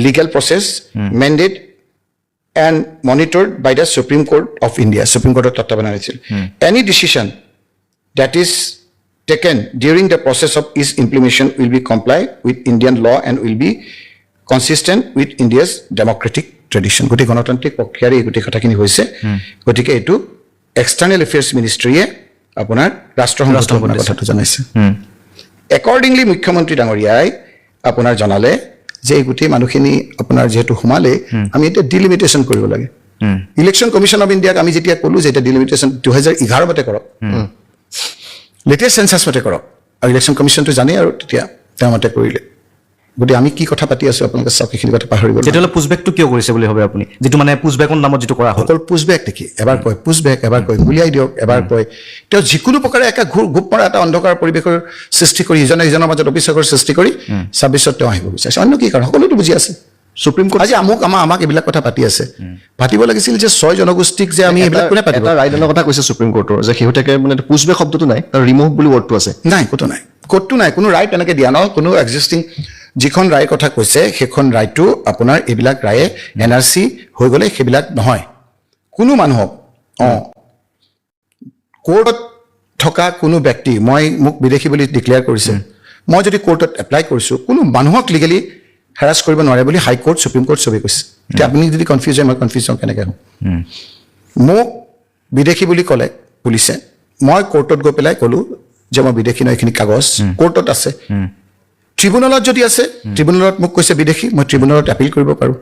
legal process mandated and monitored by the Supreme Court of India. Supreme Court of Tattabanarichil. Any decision that is taken during the process of its implementation will be compliant with Indian law and will be consistent with India's democratic tradition. Goti গণতান্ত্ৰিক প্ৰক্ৰিয়াৰে এই গোটেই কথাখিনি হৈছে গতিকে এইটো external affairs মিনিষ্ট্ৰীয়ে আপোনাৰ ৰাষ্ট্ৰসংঘত কথাটো জনাইছে একৰ্ডিংলি মুখ্যমন্ত্ৰী ডাঙৰীয়াই আপোনাৰ জনালে যে এই গোটেই মানুহখিনি আপোনাৰ যেহেতু সোমালে আমি এতিয়া ডিলিমিটেশ্যন কৰিব লাগে ইলেকশ্যন কমিশ্যন অফ ইণ্ডিয়াক আমি যেতিয়া ক'লো যে এতিয়া ডিলিমিটেশ্যন 2011 মতে কৰক লেটেষ্ট চেঞ্চাছ মতে কৰক আৰু ইলেকশ্যন কমিশ্যনটো জানে আৰু তেতিয়া তেওঁ মতে কৰিলে গতিকে আমি কি কথা পাতি আছো আপোনালোকে চাওক এইখিনি কথা পাহৰি গ'ল তেতিয়াহ'লে পুছবেকটো কিয় কৰিছে বুলি ভাবে আপুনি যিটো মানে পুছবেকৰ নামত যিটো কৰা হ'ল অকল পুছবেক নেকি এবাৰ কয় পুছবেক এবাৰ কয় গুলিয়াই দিয়ক এবাৰ কয় তেওঁ যিকোনো প্ৰকাৰে এটা গোপ মৰা এটা অন্ধকাৰ পৰিৱেশৰ সৃষ্টি কৰি ইজনে ইজনৰ মাজত অবিশ্বাসৰ সৃষ্টি কৰি 26ত তেওঁ আহিব বিচাৰিছে অন্য কি কাৰণ সকলোতো বুজি আছে সুপ্ৰিম কোৰ্ট আজি আমাক এইবিলাক কথা পাতি আছে পাতিব লাগিছিল যে 6 জনগোষ্ঠীক যে আমি এইবিলাক কোনে পাতিব এটা ৰাইডনৰ কথা কৈছে সুপ্ৰিম কোৰ্টৰ যে সিহঁতে মানে পুছবেক শব্দটো নাই তাৰ ৰিমুভ বুলি ৱৰ্ডটো আছে নাই ক'তো নাই কোনো ৰাইট এনেকৈ দিয়া নহয় কোনো এক্সিষ্টিং যিখন ৰায়ৰ কথা কৈছে সেইখন ৰায়টো আপোনাৰ এইবিলাক ৰায়ে NRC হৈ গ'লে সেইবিলাক নহয় কোনো মানুহক কোৰ্টত থকা কোনো ব্যক্তি মোক বিদেশী বুলি ডিক্লেয়াৰ কৰিছে মই যদি কোৰ্টত এপ্লাই কৰিছোঁ কোনো মানুহক লিগেলি হেৰাছ কৰিব নোৱাৰে বুলি হাইকোৰ্ট সুপ্ৰিম কোৰ্ট চবেই কৈছে এতিয়া আপুনি যদি কনফিউজ হয় মই কনফিউজ হওঁ কেনেকৈ হওঁ মোক বিদেশী বুলি ক'লে পুলিচে মই কোৰ্টত গৈ পেলাই ক'লোঁ যে মই বিদেশী নহয় এইখিনি কাগজ কোৰ্টত আছে ট্ৰিবুনেলত যদি আছে ট্ৰিবুনেলত মোক কৈছে বিদেশী মই ট্ৰিবুনেলত এপিল কৰিব পাৰোঁ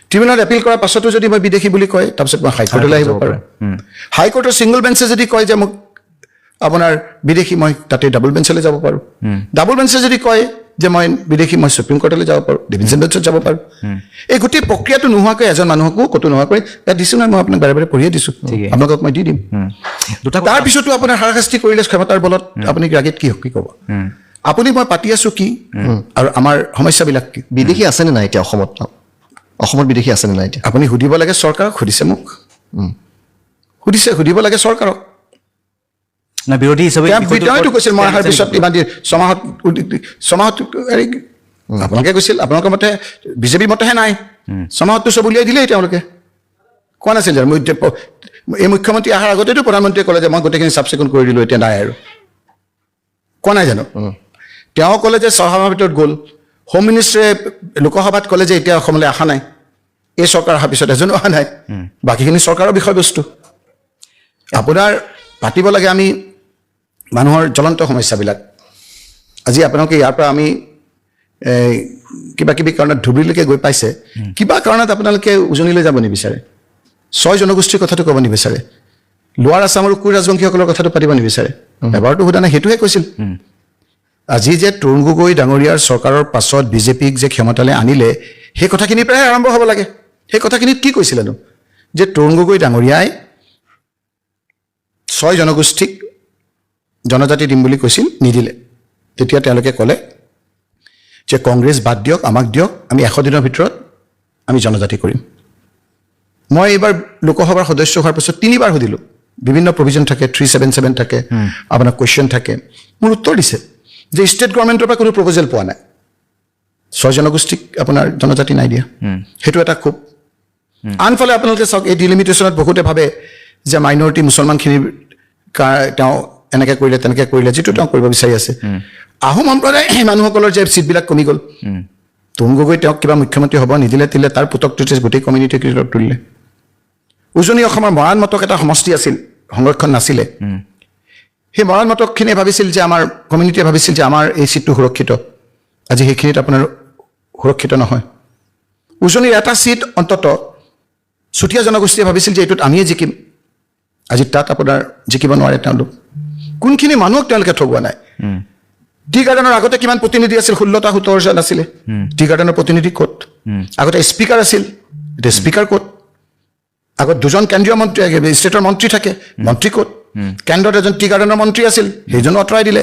ট্ৰিবুনেলত এপিল কৰাৰ পাছতো যদি মই বিদেশী বুলি কয় তাৰপিছত মই হাইকোৰ্টলৈ আহিব পাৰোঁ হাইকোৰ্টৰ ছিংগল বেঞ্চে যদি কয় যে মোক আপোনাৰ বিদেশী মই তাতে ডাবল বেঞ্চলৈ যাব পাৰোঁ ডাবল বেঞ্চে যদি কয় যে মই বিদেশী মই সুপ্ৰিম কোৰ্টলৈ যাব পাৰোঁ ডিভিজন বেঞ্চত যাব পাৰোঁ এই গোটেই প্ৰক্ৰিয়াটো নোহোৱাকৈ এজন মানুহকো ক'তো নোহোৱাকৈ ইয়াত দিছোঁ নহয় মই আপোনাক বাৰে বাৰে পঢ়িয়ে দিছোঁ আপোনালোকক মই দি দিম তাৰপিছতো আপোনাৰ হাৰাশাস্তি কৰিলে ক্ষমতাৰ বলত আপুনি ৰাগীত কি ক'ব আপুনি মই পাতি আছোঁ কি আৰু আমাৰ সমস্যাবিলাক কি বিদেশী আছেনে নাই এতিয়া অসমত বিদেশী আছেনে নাই এতিয়া আপুনি সুধিব লাগে চৰকাৰক সুধিছে মোক সুধিব লাগে চৰকাৰক না বিৰোধী হিচাপে তেওঁতো কৈছিল মই অহাৰ পিছত ইমান দিন ছমাহত আপোনালোকে কৈছিল আপোনালোকৰ মতে বিজেপিৰ মতেহে নাই ছমাহততো চব উলিয়াই দিলেই তেওঁলোকে কোৱা নাছিল জানো এই মুখ্যমন্ত্ৰী অহাৰ আগতেতো প্ৰধানমন্ত্ৰীয়ে ক'লে যে মই গোটেইখিনি চাফ চিকুণ কৰি দিলোঁ এতিয়া নাই আৰু কোৱা নাই জানো তেওঁ ক'লে যে 6 মাহৰ ভিতৰত গ'ল হোম মিনিষ্টাৰে লোকসভাত ক'লে যে এতিয়া অসমলৈ অহা নাই এই চৰকাৰ অহাৰ পিছত এজনো অহা নাই বাকীখিনি চৰকাৰৰ বিষয়বস্তু আপোনাৰ পাতিব লাগে আমি মানুহৰ জ্বলন্ত সমস্যাবিলাক আজি আপোনালোকে ইয়াৰ পৰা আমি কিবা কিবি কাৰণত ধুবুৰীলৈকে গৈ পাইছে কিবা কাৰণত আপোনালোকে উজনিলৈ যাব নিবিচাৰে 6 জনগোষ্ঠীৰ কথাটো ক'ব নিবিচাৰে লোৱাৰ আছামৰ কুৰ ৰাজবংশীসকলৰ কথাটো পাতিব নিবিচাৰে এবাৰতো সোধা নাই সেইটোহে কৈছিল আজি যে তৰুণ গগৈ ডাঙৰীয়াৰ চৰকাৰৰ পাছত বিজেপিক যে ক্ষমতালৈ আনিলে সেই কথাখিনিৰ পৰাই আৰম্ভ হ'ব লাগে সেই কথাখিনিত কি কৈছিলেনো যে তৰুণ গগৈ ডাঙৰীয়াই 6 জনগোষ্ঠীক জনজাতি দিম বুলি কৈছিল নিদিলে তেতিয়া তেওঁলোকে ক'লে যে কংগ্ৰেছ বাদ দিয়ক আমাক দিয়ক আমি 100 দিনৰ ভিতৰত আমি জনজাতি কৰিম মই এইবাৰ লোকসভাৰ সদস্য হোৱাৰ পিছত 3বাৰ সুধিলোঁ বিভিন্ন প্ৰভিজন থাকে 377 থাকে আপোনাৰ কুৱেশ্যন থাকে মোৰ উত্তৰ দিছে যে ষ্টেট গভৰ্ণমেণ্টৰ পৰা কোনো প্ৰপ'জেল পোৱা নাই 6 জনগোষ্ঠীক আপোনাৰ জনজাতি নাই দিয়া সেইটো এটা খুব আনফালে আপোনালোকে চাওক এই ডিলিমিটেশ্যনত বহুতে ভাবে যে মাইনৰিটি মুছলমানখিনিৰ তেওঁ এনেকৈ কৰিলে তেনেকৈ কৰিলে যিটো তেওঁ কৰিব বিচাৰি আছে আহোম সম্প্ৰদায় মানুহসকলৰ যে ছিটবিলাক কমি গ'ল তৰুণ গগৈ তেওঁক কিবা মুখ্যমন্ত্ৰী হ'ব নিদিলে তিলে তাৰ পুতকটোতে গোটেই কমিউনিটি ক্ৰিকেটত তুলিলে উজনি অসমৰ মৰাণ মটক এটা সমষ্টি আছিল সংৰক্ষণ নাছিলে সেই মৰাণ মটকখিনিয়ে ভাবিছিল যে আমাৰ কমিউনিটিয়ে ভাবিছিল যে আমাৰ এই ছিটটো সুৰক্ষিত আজি সেইখিনিত আপোনাৰ সুৰক্ষিত নহয় উজনিৰ এটা ছিট অন্তত চুতীয়া জনগোষ্ঠীয়ে ভাবিছিল যে এইটোত আমিয়ে জিকিম আজি তাত আপোনাৰ জিকিব নোৱাৰে তেওঁলোক কোনখিনি মানুহক তেওঁলোকে ঠগোৱা নাই টি গাৰ্ডেনৰ আগতে কিমান প্ৰতিনিধি আছিল 16টা 17জন আছিলে টি গাৰ্ডেনৰ প্ৰতিনিধি ক'ত আগতে স্পীকাৰ আছিল এতিয়া স্পীকাৰ ক'ত আগত 2জন কেন্দ্ৰীয় মন্ত্ৰী ষ্টেটৰ মন্ত্ৰী থাকে মন্ত্ৰী ক'ত কেন্দ্ৰত এজন টি গাৰ্ডেনৰ মন্ত্ৰী আছিল সেইজনো আঁতৰাই দিলে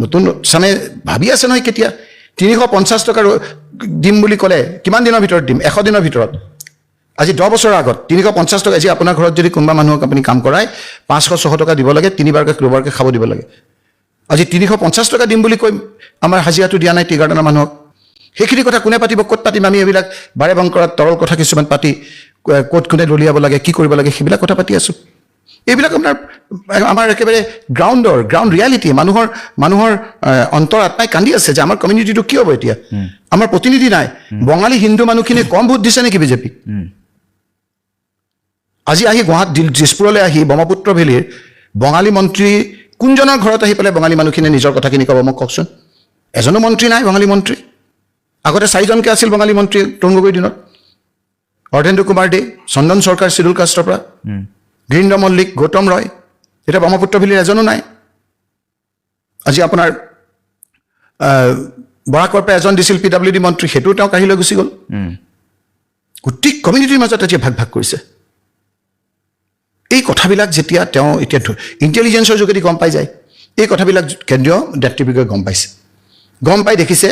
নতুন চামে ভাবি আছে নহয় কেতিয়া 350 টকা দিম বুলি ক'লে কিমান দিনৰ ভিতৰত দিম 100 দিনৰ ভিতৰত আজি 10 বছৰৰ আগত 350 টকা আজি আপোনাৰ ঘৰত যদি কোনোবা মানুহক আপুনি কাম কৰাই 500-600 টকা দিব লাগে 3বাৰকৈ দুবাৰকৈ খাব দিব লাগে আজি 350 টকা দিম বুলি কৈ আমাৰ হাজিৰাটো দিয়া নাই টি গাৰ্ডেনৰ মানুহক সেইখিনি কথা কোনে পাতিব ক'ত পাতিম আমি এইবিলাক বাৰে বংকৰাত তৰল কথা কিছুমান পাতি ক'ত কোনে দলিয়াব লাগে কি কৰিব লাগে সেইবিলাক কথা পাতি আছোঁ এইবিলাক আমাৰ একেবাৰে গ্ৰাউণ্ড ৰিয়েলিটি মানুহৰ অন্তৰ আত্মাই কান্দি আছে যে আমাৰ কমিউনিটিটো কি হ'ব এতিয়া আমাৰ প্ৰতিনিধি নাই বঙালী হিন্দু মানুহখিনিয়ে কম ভোট দিছে নেকি বিজেপিক আজি আহি গুৱাহাটী দিছপুৰলৈ আহি ব্ৰহ্মপুত্ৰ ভেলীৰ বঙালী মন্ত্ৰী কোনজনৰ ঘৰত আহি পেলাই বঙালী মানুহখিনিয়ে নিজৰ কথাখিনি ক'ব মোক কওকচোন এজনো মন্ত্ৰী নাই বঙালী মন্ত্ৰী আগতে 4জনকৈ আছিল বঙালী মন্ত্ৰী তৰুণ গগৈৰ দিনত অৰ্ধেন্দ্ৰ কুমাৰ দে চন্দন চৰকাৰ চিডুল কাষ্টৰ পৰা গিৰীন্দ্ৰ মল্লিক গৌতম ৰয় এতিয়া ব্ৰহ্মপুত্ৰ ভেলীৰ এজনো নাই আজি আপোনাৰ বৰাকৰ পৰা এজন দিছিল PWD মন্ত্ৰী সেইটোও তেওঁ কাঢ়ি লৈ গুচি গ'ল গোটেই কমিউনিটিৰ মাজত আজি ভাগ ভাগ কৰিছে এই কথাবিলাক যেতিয়া তেওঁ এতিয়া ইণ্টেলিজেন্সৰ যোগেদি গম পাই যায় এই কথাবিলাক কেন্দ্ৰীয় নেতৃবৃন্দই গম পাইছে গম পাই দেখিছে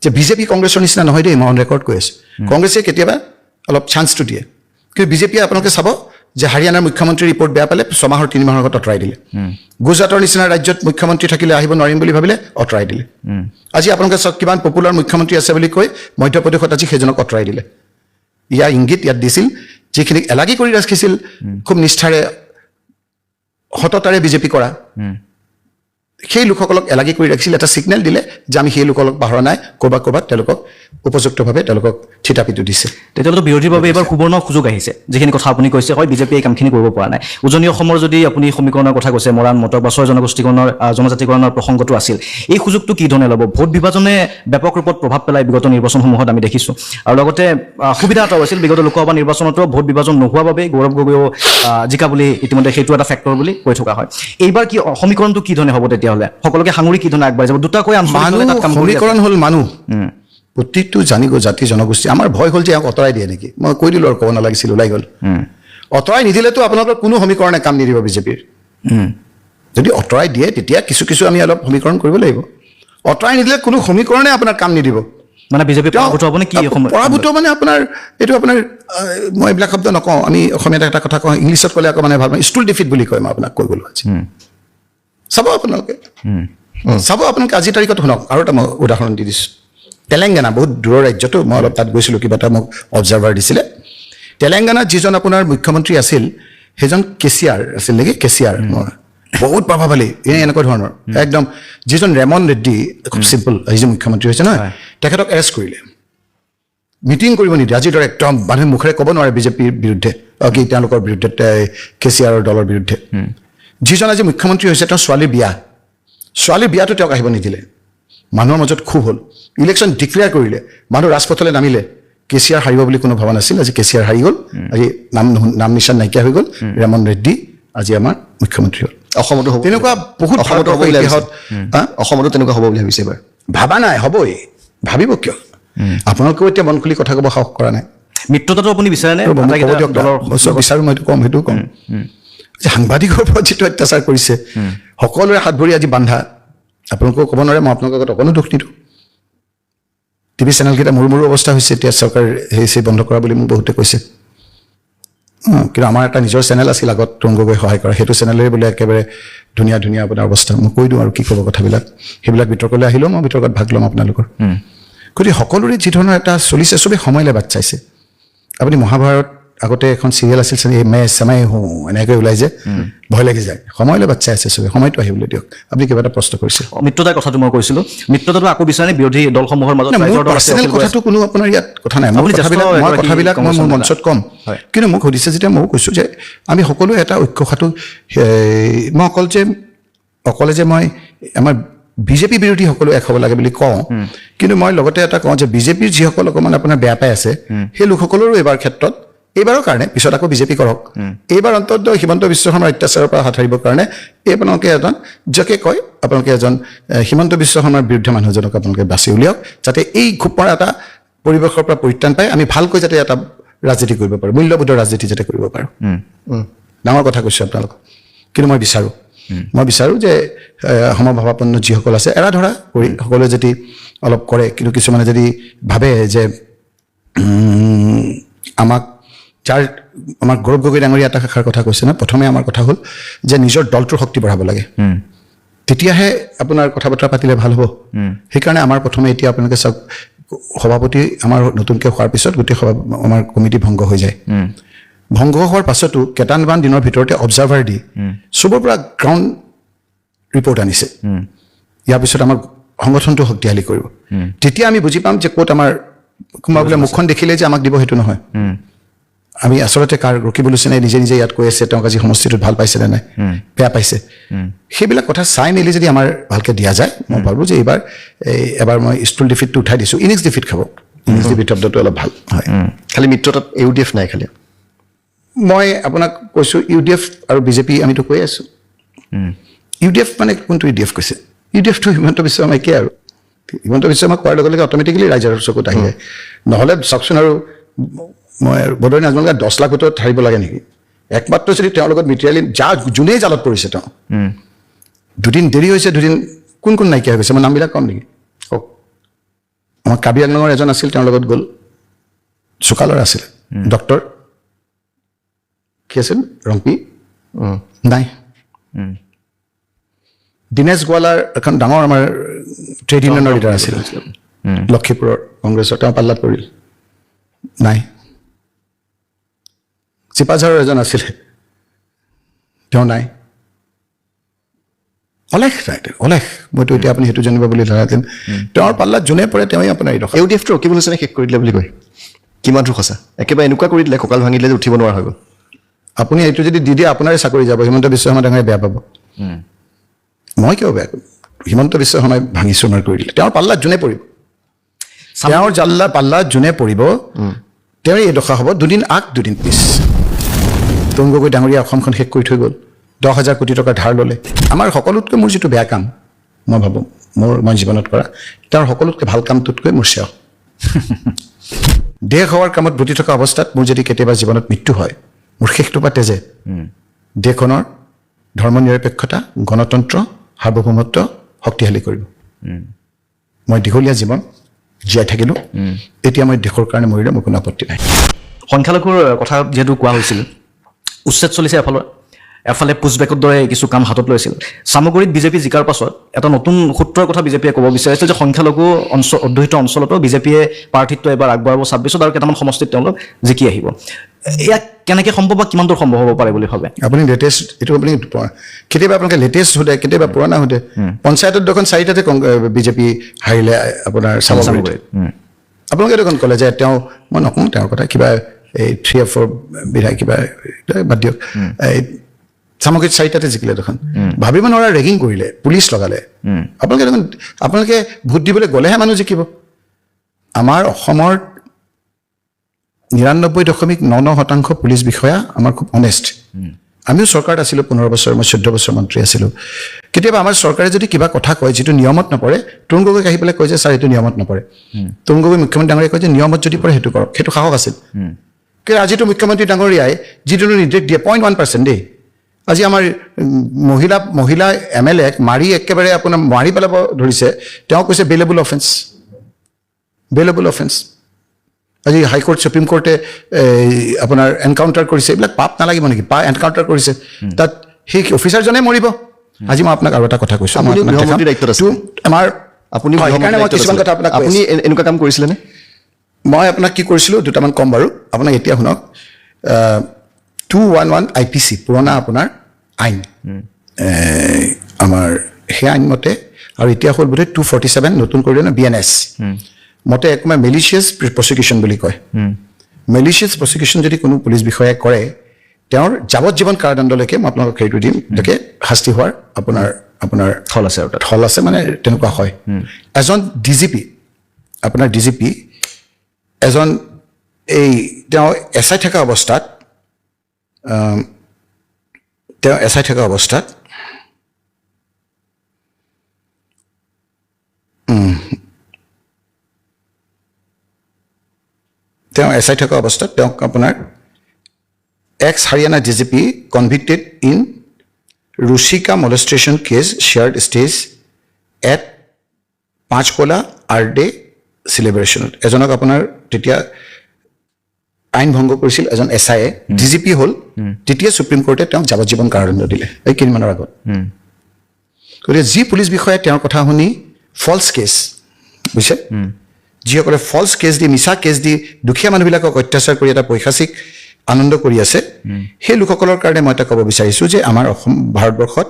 যে বিজেপি কংগ্ৰেছৰ নিচিনা নহয় দেই মই অন ৰেকৰ্ড কৈ আছোঁ কংগ্ৰেছে কেতিয়াবা অলপ চান্সটো দিয়ে কিন্তু বিজেপিয়ে আপোনালোকে চাব যে হাৰিয়ানাৰ মুখ্যমন্ত্ৰীৰ ৰিপৰ্ট বেয়া পালে 6 মাহৰ 3 মাহৰ আগত আঁতৰাই দিলে গুজৰাটৰ নিচিনা ৰাজ্যত মুখ্যমন্ত্ৰী থাকিলে আহিব নোৱাৰিম বুলি ভাবিলে আঁতৰাই দিলে আজি আপোনালোকে চাওক কিমান পপুলাৰ মুখ্যমন্ত্ৰী আছে বুলি কৈ মধ্যপ্ৰদেশত আজি সেইজনক আঁতৰাই দিলে ইয়াৰ ইংগিত ইয়াত দিছিল যিখিনিক এলাগি কৰি ৰাখিছিল খুব নিষ্ঠাৰে সততাৰে বিজেপি কৰা সেই লোকসকলক এলাগী কৰি ৰাখিছিল, এটা ছিগনেল দিলে যে আমি সেই লোকসকলক পাহৰা নাই, ক'ৰবাত তেওঁলোকক উপযুক্তভাৱে তেওঁলোকক থিতাপিটো দিছে। তেতিয়াহ'লে বিৰোধীৰ বাবে এইবাৰ সুবৰ্ণ সুযোগ আহিছে, যিখিনি কথা আপুনি কৈছে, হয় বিজেপিয়ে এই কামখিনি কৰিব পৰা নাই। উজনি অসমৰ যদি আপুনি সমীকৰণৰ কথা কৈছে, মৰাণ মটক বা 6 জনগোষ্ঠীকৰণৰ জনজাতিকৰণৰ প্ৰসংগটো আছিল, এই সুযোগটো কি ধৰণে ল'ব? ভোট বিভাজনে ব্যাপক ৰূপত প্ৰভাৱ পেলাই বিগত নিৰ্বাচনসমূহত আমি দেখিছোঁ, আৰু লগতে সুবিধা এটাও আছিল বিগত লোকসভা নিৰ্বাচনতো ভোট বিভাজন নোহোৱা বাবে গৌৰৱ গগৈও জিকা বুলি ইতিমধ্যে সেইটো এটা ফেক্টৰ বুলি কৈ থকা হয়। এইবাৰ কি সমীকৰণটো কি ধৰণে হ'ব তেতিয়াহ'লে? সকলোকে সাঙুৰি কি ধৰণে আগবাঢ়ি যাব? দুটাকৈ সমীকৰণ হ'ল মানুহ, প্ৰতিটো জাতি জনগোষ্ঠী। আমাৰ ভয় হ'ল যে এওঁক আঁতৰাই দিয়ে নেকি, মই কৈ দিলোঁ আৰু ক'ব নালাগিছিল, ওলাই গ'ল। আঁতৰাই নিদিলেতো আপোনালোকৰ কোনো সমীকৰণে কাম নিদিব বিজেপিৰ। যদি আঁতৰাই দিয়ে তেতিয়া কিছু আমি অলপ সমীকৰণ কৰিব লাগিব। আঁতৰাই নিদিলে কোনো সমীকৰণে আপোনাৰ কাম নিদিব। মানে বিজেপি পৰাভূত হ'ব নে কি? পৰাভূত মানে আপোনাৰ এইটো আপোনাৰ মই এইবিলাক শব্দ নকওঁ, আমি অসমীয়াত এটা কথা কওঁ, ইংলিছত ক'লে আকৌ মানে ভাল পাওঁ, ষ্টুল ডিফিট বুলি কয়। মই আপোনাক কৈ গ'লোঁ আজি। চাব আপোনালোকে, আজিৰ তাৰিখত শুনক। আৰু এটা মই উদাহৰণ দি দিছোঁ। তেলেংগানা, বহুত দূৰৰ ৰাজ্যটো, মই অলপ তাত গৈছিলোঁ, কিবা এটা মোক অবজাৰ্ভাৰ দিছিলে। তেলেংগানাত যিজন আপোনাৰ মুখ্যমন্ত্ৰী আছিল, সেইজন কেচিআৰ আছিল নেকি, কেচিআৰ, বহুত প্ৰভাৱশালী, এনেকুৱা ধৰণৰ একদম। যিজন ৰেমন ৰেড্ডি, খুব চিম্পল, এই যে মুখ্যমন্ত্ৰী হৈছে নহয়, তেখেতক এৰেষ্ট কৰিলে, মিটিং কৰিব নিদিয়ে। আজিৰ দৰে একদম মানুহে মুখেৰে ক'ব নোৱাৰে বিজেপিৰ বিৰুদ্ধে, কি তেওঁলোকৰ বিৰুদ্ধে, কেচিআৰৰ দলৰ বিৰুদ্ধে। যিজন আজি মুখ্যমন্ত্ৰী হৈছে, তেওঁৰ ছোৱালীৰ বিয়াটো তেওঁক আহিব নিদিলে। মানুহৰ মাজত ক্ষোভ হ'ল, ইলেকশ্যন ডিক্লেয়াৰ কৰিলে, মানুহ ৰাজপথলৈ নামিলে। কেচিআৰ হাৰিব বুলি কোনো ভবা নাছিল, আজি কেচিআৰ হাৰি গ'ল। আজি নাম নিচান নাইকিয়া হৈ গ'ল। ৰেমন ৰেড্ডি আজি আমাৰ মুখ্যমন্ত্ৰী হ'ল। অসমতো হ'ব তেনেকুৱা, বহুত অসমতো তেনেকুৱা হ'ব বুলি ভাবিছে এবাৰ? ভাবা নাই, হ'বই। ভাবিব কিয়? আপোনালোকেও এতিয়া মন খুলি কথা ক'ব সাহস কৰা নাই। মিত্ৰতাটো আপুনি বিচাৰে নে? বিচাৰোঁ, মই এইটো ক'ম, সেইটোও ক'ম। সাংবাদিকৰ ওপৰত যিটো অত্যাচাৰ কৰিছে, সকলোৰে হাত ভৰি আজি বান্ধা, আপোনালোকেও ক'ব নোৱাৰে। মই আপোনালোকৰ আগত অকণো দুখ নিদিওঁ। টিভি চেনেলকেইটা মোৰো অৱস্থা হৈছে এতিয়া, চৰকাৰ সেই বন্ধ কৰা বুলি মোক বহুতে কৈছে। কিন্তু আমাৰ এটা নিজৰ চেনেল আছিল আগত, তৰুণ গগৈ সহায় কৰা, সেইটো চেনেলেৰে বোলে একেবাৰে ধুনীয়া আপোনাৰ অৱস্থা। মই কৈ দিওঁ আৰু কি ক'ব কথাবিলাক। সেইবিলাক বিতৰ্কলৈ আহিলেও মই বিতৰ্কত ভাগ ল'ম আপোনালোকৰ। গতিকে সকলোৰে যি ধৰণৰ এটা চলিছে, চবেই সময়লৈ বাট চাইছে। আপুনি মহাভাৰত আগতে এখন চিৰিয়েল আছিল, মে চেমাই হওঁ এনেকৈ ওলাই যে, ভয় লাগি যায়। সময়লৈ বাট চাই আছে চবেই, সময়টো আহিবলৈ দিয়ক। আপুনি কিবা এটা প্ৰশ্ন কৰিছে। মিত্ৰতাৰ কথাটো মই কৈছিলোঁ, মিত্ৰতাটো আকৌ বিচাৰে বিৰোধী দলসমূহৰ মাজত? কথাটো কোনো আপোনাৰ ইয়াত কথা নাই, কথাবিলাক মই মোৰ মঞ্চত ক'ম। কিন্তু মোক সুধিছে যেতিয়া ময়ো কৈছোঁ যে আমি সকলোৱে এটা ঐক্য হোৱাটো, মই অকলে যে মই আমাৰ বিজেপি বিৰোধী সকলো এক হ'ব লাগে বুলি কওঁ, কিন্তু মই লগতে এটা কওঁ যে বিজেপিৰ যিসকল অকণমান আপোনাৰ বেয়া পাই আছে, সেই লোকসকলৰো এইবাৰৰ কাৰণে, পিছত আকৌ বিজেপি কৰক, এইবাৰ অন্তত হিমন্ত বিশ্ব শৰ্মাৰ অত্যাচাৰৰ পৰা হাত সাৰিবৰ কাৰণে আপোনালোকে এজন, যাকে কয় আপোনালোকে এজন হিমন্ত বিশ্ব শৰ্মাৰ বিৰুদ্ধে মানুহ এজনক আপোনালোকে বাছি উলিয়াওক, যাতে এই খুব পৰা এটা পৰিৱেশৰ পৰা পৰিত্ৰাণ পাই আমি ভালকৈ যাতে এটা ৰাজনীতি কৰিব পাৰোঁ, মূল্যবোধৰ ৰাজনীতি যাতে কৰিব পাৰোঁ। ডাঙৰ কথা কৈছোঁ আপোনালোকক। কিন্তু মই বিচাৰোঁ যে সমভাৱাপন্ন যিসকল আছে, এৰা ধৰা কৰি সকলোৱে যদি অলপ কৰে, কিন্তু কিছুমানে যদি ভাবে যে আমাৰ গৌৰৱ গগৈ ডাঙৰীয়া এটা শাখাৰ কথা কৈছে ন, প্ৰথমে আমাৰ কথা হ'ল যে নিজৰ দলটোৰ শক্তি বঢ়াব লাগে, তেতিয়াহে আপোনাৰ কথা বতৰা পাতিলে ভাল হ'ব। সেইকাৰণে আমাৰ প্ৰথমে এতিয়া আপোনালোকে চাওক, সভাপতি আমাৰ নতুনকৈ হোৱাৰ পিছত গোটেই আমাৰ কমিটি ভংগ হৈ যায়। ভংগ হোৱাৰ পাছতো কেইটামান দিনৰ ভিতৰতে অবজাৰ্ভাৰ দি চবৰ পৰা গ্ৰাউণ্ড ৰিপৰ্ট আনিছে। ইয়াৰ পিছত আমাৰ সংগঠনটো শক্তিশালী কৰিব। তেতিয়া আমি বুজি পাম যে ক'ত আমাৰ কোনোবা বোলে মুখখন দেখিলে যে আমাক দিব, সেইটো নহয়। আমি আচলতে ৰকিবুল হুছেইনে নিজে ইয়াত কৈ আছে, তেওঁক আজি সমষ্টিটোত ভাল পাইছে নে নাই, বেয়া পাইছে, সেইবিলাক কথা চাই মেলি যদি আমাৰ ভালকৈ দিয়া যায়, মই ভাবোঁ যে এবাৰ মই ষ্টুল ডিফিটটো উঠাই দিছোঁ, ইনিংছ ডিফিট খাব। ইনিংছ ডিফিট শব্দটো অলপ ভাল হয়। খালি মিত্ৰতাত UDF নাই। খালি মই আপোনাক কৈছোঁ, UDF আৰু বিজেপি আমিতো কৈ আছোঁ। UDF মানে কোনটো UDF কৈছে? UDFটো হিমন্ত বিশ্ব শৰ্মা একেই আৰু। হিমন্ত বিশ্ব শৰ্মা কোৱাৰ লগে লগে অট'মেটিকেলি ৰাইজৰ চকুত আহি যায়। নহ'লে চাওকচোন, আৰু মই বদৰণি আপোনালোকে 10 লাখ ভিতৰত হাৰিব লাগে নেকি? একমাত্ৰ যদি তেওঁৰ লগত মিত্ৰালী যোনেই জালত পৰিছে, তেওঁ দুদিন দেৰি হৈছে, কোন নাইকিয়া হৈ গৈছে, মই নামবিলাক ক'ম নেকি? কওক। আমাৰ কাৰ্বি আংলঙৰ এজন আছিল, তেওঁৰ লগত গ'ল, চোকালৰ আছিল, ডক্টৰ কি আছিল, ৰংপি নাই। দীনেশ গোৱালাৰ এখন ডাঙৰ আমাৰ ট্ৰেড ইউনিয়নৰ লিডাৰ আছিল, লক্ষীপুৰৰ কংগ্ৰেছৰ, তেওঁ পাল্লাত পৰিল, নাই। চিপাঝাৰৰ এজন আছিলে, তেওঁ নাই। অলেখ মইতো এতিয়া আপুনি সেইটো জানিব বুলি ধৰাহেঁতেন তেওঁৰ পাল্লাত যোনে পৰে তেওঁই আপোনাৰ এই দশা AUDF-টো ৰকিবুল হুছেইনে শেষ কৰি দিলে বুলি কয় কিমান দূৰ সঁচা একেবাৰে এনেকুৱা কৰি দিলে কঁকাল ভাঙি দিলে যে উঠিব নোৱাৰা হৈ গ'ল আপুনি এইটো যদি দি দিয়ে আপোনাৰে চাকৰি যাব হিমন্ত বিশ্ব শৰ্মা ডাঙৰীয়াই বেয়া পাব মই কিয় বেয়া কৰিম হিমন্ত বিশ্ব শৰ্মাই ভাঙি চুৰমাৰ কৰি দিলে তেওঁৰ পাল্লাত যোনে পৰিব তেওঁৰ পাল্লাত যোনে পৰিব তেওঁৰ এই দশা হ'ব দুদিন আগ দুদিন পিছ তৰুণ গগৈ ডাঙৰীয়া অসমখন শেষ কৰি থৈ গ'ল 10,000 কোটি টকা ধাৰ ল'লে আমাৰ সকলোতকৈ মোৰ যিটো বেয়া কাম মই ভাবোঁ মই জীৱনত কৰা তেওঁৰ সকলোতকৈ ভাল কামটোতকৈ মোৰ শ্ৰেয় দেশ হোৱাৰ কামত ব্ৰতি থকা অৱস্থাত মোৰ যদি কেতিয়াবা জীৱনত মৃত্যু হয় মোৰ শেষটোপা তেজে দেশখনৰ ধৰ্ম নিৰপেক্ষতা গণতন্ত্ৰ সাৰ্বভৌমত্ব শক্তিশালী কৰিব মই দীঘলীয়া জীৱন জীয়াই থাকিলোঁ এতিয়া মই দেশৰ কাৰণে মৰিলে মোৰ কোনো আপত্তি নাই সংখ্যালঘুৰ কথা যিহেতু কোৱা হৈছিল উচ্ছেদ চলিছে এফালে পুছবেকৰ দৰে কিছু কাম হাতত লৈছিল চামগুৰিত বিজেপি জিকাৰ পাছত এটা নতুন সূত্ৰৰ কথা বিজেপিয়ে ক'ব বিচাৰিছে যে সংখ্যালঘু অধ্যুষিত অঞ্চলতো বিজেপিয়ে প্ৰাৰ্থিত্ব এবাৰ আগবঢ়াব 26ত আৰু কেইটামান সমষ্টিত তেওঁলোক জিকি আহিব ইয়াক কেনেকৈ সম্ভৱ বা কিমান দূৰ সম্ভৱ হ'ব পাৰে বুলি ভাবে আপুনি লেটেষ্ট এইটো আপুনি কেতিয়াবা আপোনালোকে লেটেষ্ট সোধে কেতিয়াবা পুৰণা সোধে পঞ্চায়তত দেখোন 4টাতে বিজেপি হাৰিলে আপোনাৰ চামগুৰিত আপোনালোকে দেখোন ক'লে যে তেওঁ মই নকওঁ তেওঁৰ কথা কিবা এই 3 or 4 বিধায়ক কিবা বাদ দিয়ক এই চামগুৰিত 4টাতে জিকিলে দেখোন ভাবিব নোৱাৰা ৰেগিং কৰিলে পুলিচ লগালে আপোনালোকে দেখোন আপোনালোকে ভোট দিবলৈ গ'লেহে মানুহ জিকিব আমাৰ অসমৰ 99.99% পুলিচ বিষয়া আমাৰ খুব অনেষ্ট আমিও চৰকাৰত আছিলোঁ 15 বছৰ মই 14 বছৰ মন্ত্ৰী আছিলোঁ কেতিয়াবা আমাৰ চৰকাৰে যদি কিবা কথা কয় যিটো নিয়মত নপৰে তৰুণ গগৈক আহি পেলাই কয় যে ছাৰ এইটো নিয়মত নপৰে তৰুণ গগৈ মুখ্যমন্ত্ৰী ডাঙৰীয়াই কয় যে নিয়মত যদি পৰে সেইটো কৰক সেইটো সাহস আছিল কিন্তু আজিতো মুখ্যমন্ত্ৰী ডাঙৰীয়াই যিটো নিৰ্দেশ দিয়ে 0.1% দেই আজি আমাৰ মহিলা MLAক মাৰি একেবাৰে আপোনাৰ মাৰি পেলাব ধৰিছে তেওঁ কৈছে বেলেবল অফেন্স আজি হাইকোৰ্ট সুপ্ৰিম কোৰ্টে আপোনাৰ এনকাউণ্টাৰ কৰিছে এইবিলাক পাপ নালাগিব নেকি এনকাউণ্টাৰ কৰিছে তাত সেই অফিচাৰজনে মৰিব আজি মই আপোনাক আৰু এটা কথা কৈছোঁ আমাৰ আপুনি কিছুমান কথা আপোনাক আপুনি এনেকুৱা কাম কৰিছিলেনে মই আপোনাক কি কৰিছিলোঁ দুটামান ক'ম বাৰু আপোনাক এতিয়া শুনক 211 IPC পুৰণা আপোনাৰ আইন আমাৰ সেই আইন মতে আৰু এতিয়া হ'ল বোধহয় 247 নতুন কৰিলে ন BNS মতে একমাৰ মেলিচিয়াছ প্ৰচিকিউশ্যন বুলি কয় মেলিচিয়াছ প্ৰচিকিউশ্যন যদি কোনো পুলিচ বিষয়াই কৰে তেওঁৰ যাৱজ্জীৱন কাৰাদণ্ডলৈকে মই আপোনালোকক সেইটো দিম তাকে শাস্তি হোৱাৰ আপোনাৰ থল আছে মানে তেনেকুৱা হয় এজন DGP আপোনাৰ DGP এজন এই তেওঁ SI থকা অৱস্থাত তেওঁ SI থকা অৱস্থাত তেওঁক আপোনাৰ ex Haryana DGP convicted in Ruchika molestation case shared stage at Panchkula আৰ্ডে চেলিব্ৰেশ্যনত এজনক আপোনাৰ তেতিয়া আইন ভংগ কৰিছিল এজন SI DGP হ'ল তেতিয়া সুপ্ৰিম কোৰ্টে তেওঁক যাৱজ্জীৱন কাৰাদণ্ড দিলে এই কেইদিনমানৰ আগত গতিকে যি পুলিচ বিষয়াই তেওঁৰ কথা শুনি ফল্ছ কেছ বুজিছে যিসকলে ফল্ছ কেছ দি মিছা কেছ দি দুখীয়া মানুহবিলাকক অত্যাচাৰ কৰি এটা পৈশাচিক আনন্দ কৰি আছে সেই লোকসকলৰ কাৰণে মই এটা ক'ব বিচাৰিছোঁ যে আমাৰ অসম ভাৰতবৰ্ষত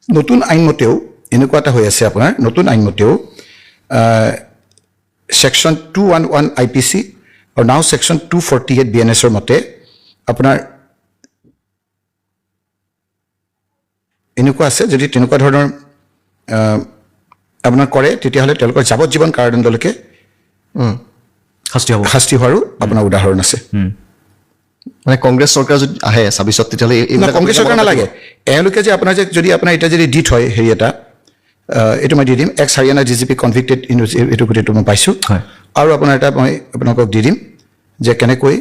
নতুন আইনমতেও এনেকুৱা এটা হৈ আছে আপোনাৰ নতুন আইনমতেও সেকশ্যন 211 IPC আৰু নাও সেকশ্যন 248 BNSৰ মতে আপোনাৰ এনেকুৱা আছে যদি তেনেকুৱা ধৰণৰ আপোনাৰ কৰে তেতিয়াহ'লে তেওঁলোকৰ যাৱজ্জীৱন কাৰাদণ্ডলৈকে শাস্তি হোৱাৰো আপোনাৰ উদাহৰণ আছে মানে কংগ্ৰেছ চৰকাৰ যদি আহে 26ত তেতিয়াহ'লে কংগ্ৰেছ চৰকাৰ নালাগে এওঁলোকে যে আপোনাৰ যে যদি আপোনাৰ এতিয়া যদি দি থয় হেৰি এটা এইটো মই দি দিম x Haryana DGP convicted in এইটো গোটেইটো মই পাইছোঁ আৰু আপোনাৰ এটা মই আপোনালোকক দি দিম যে কেনেকৈ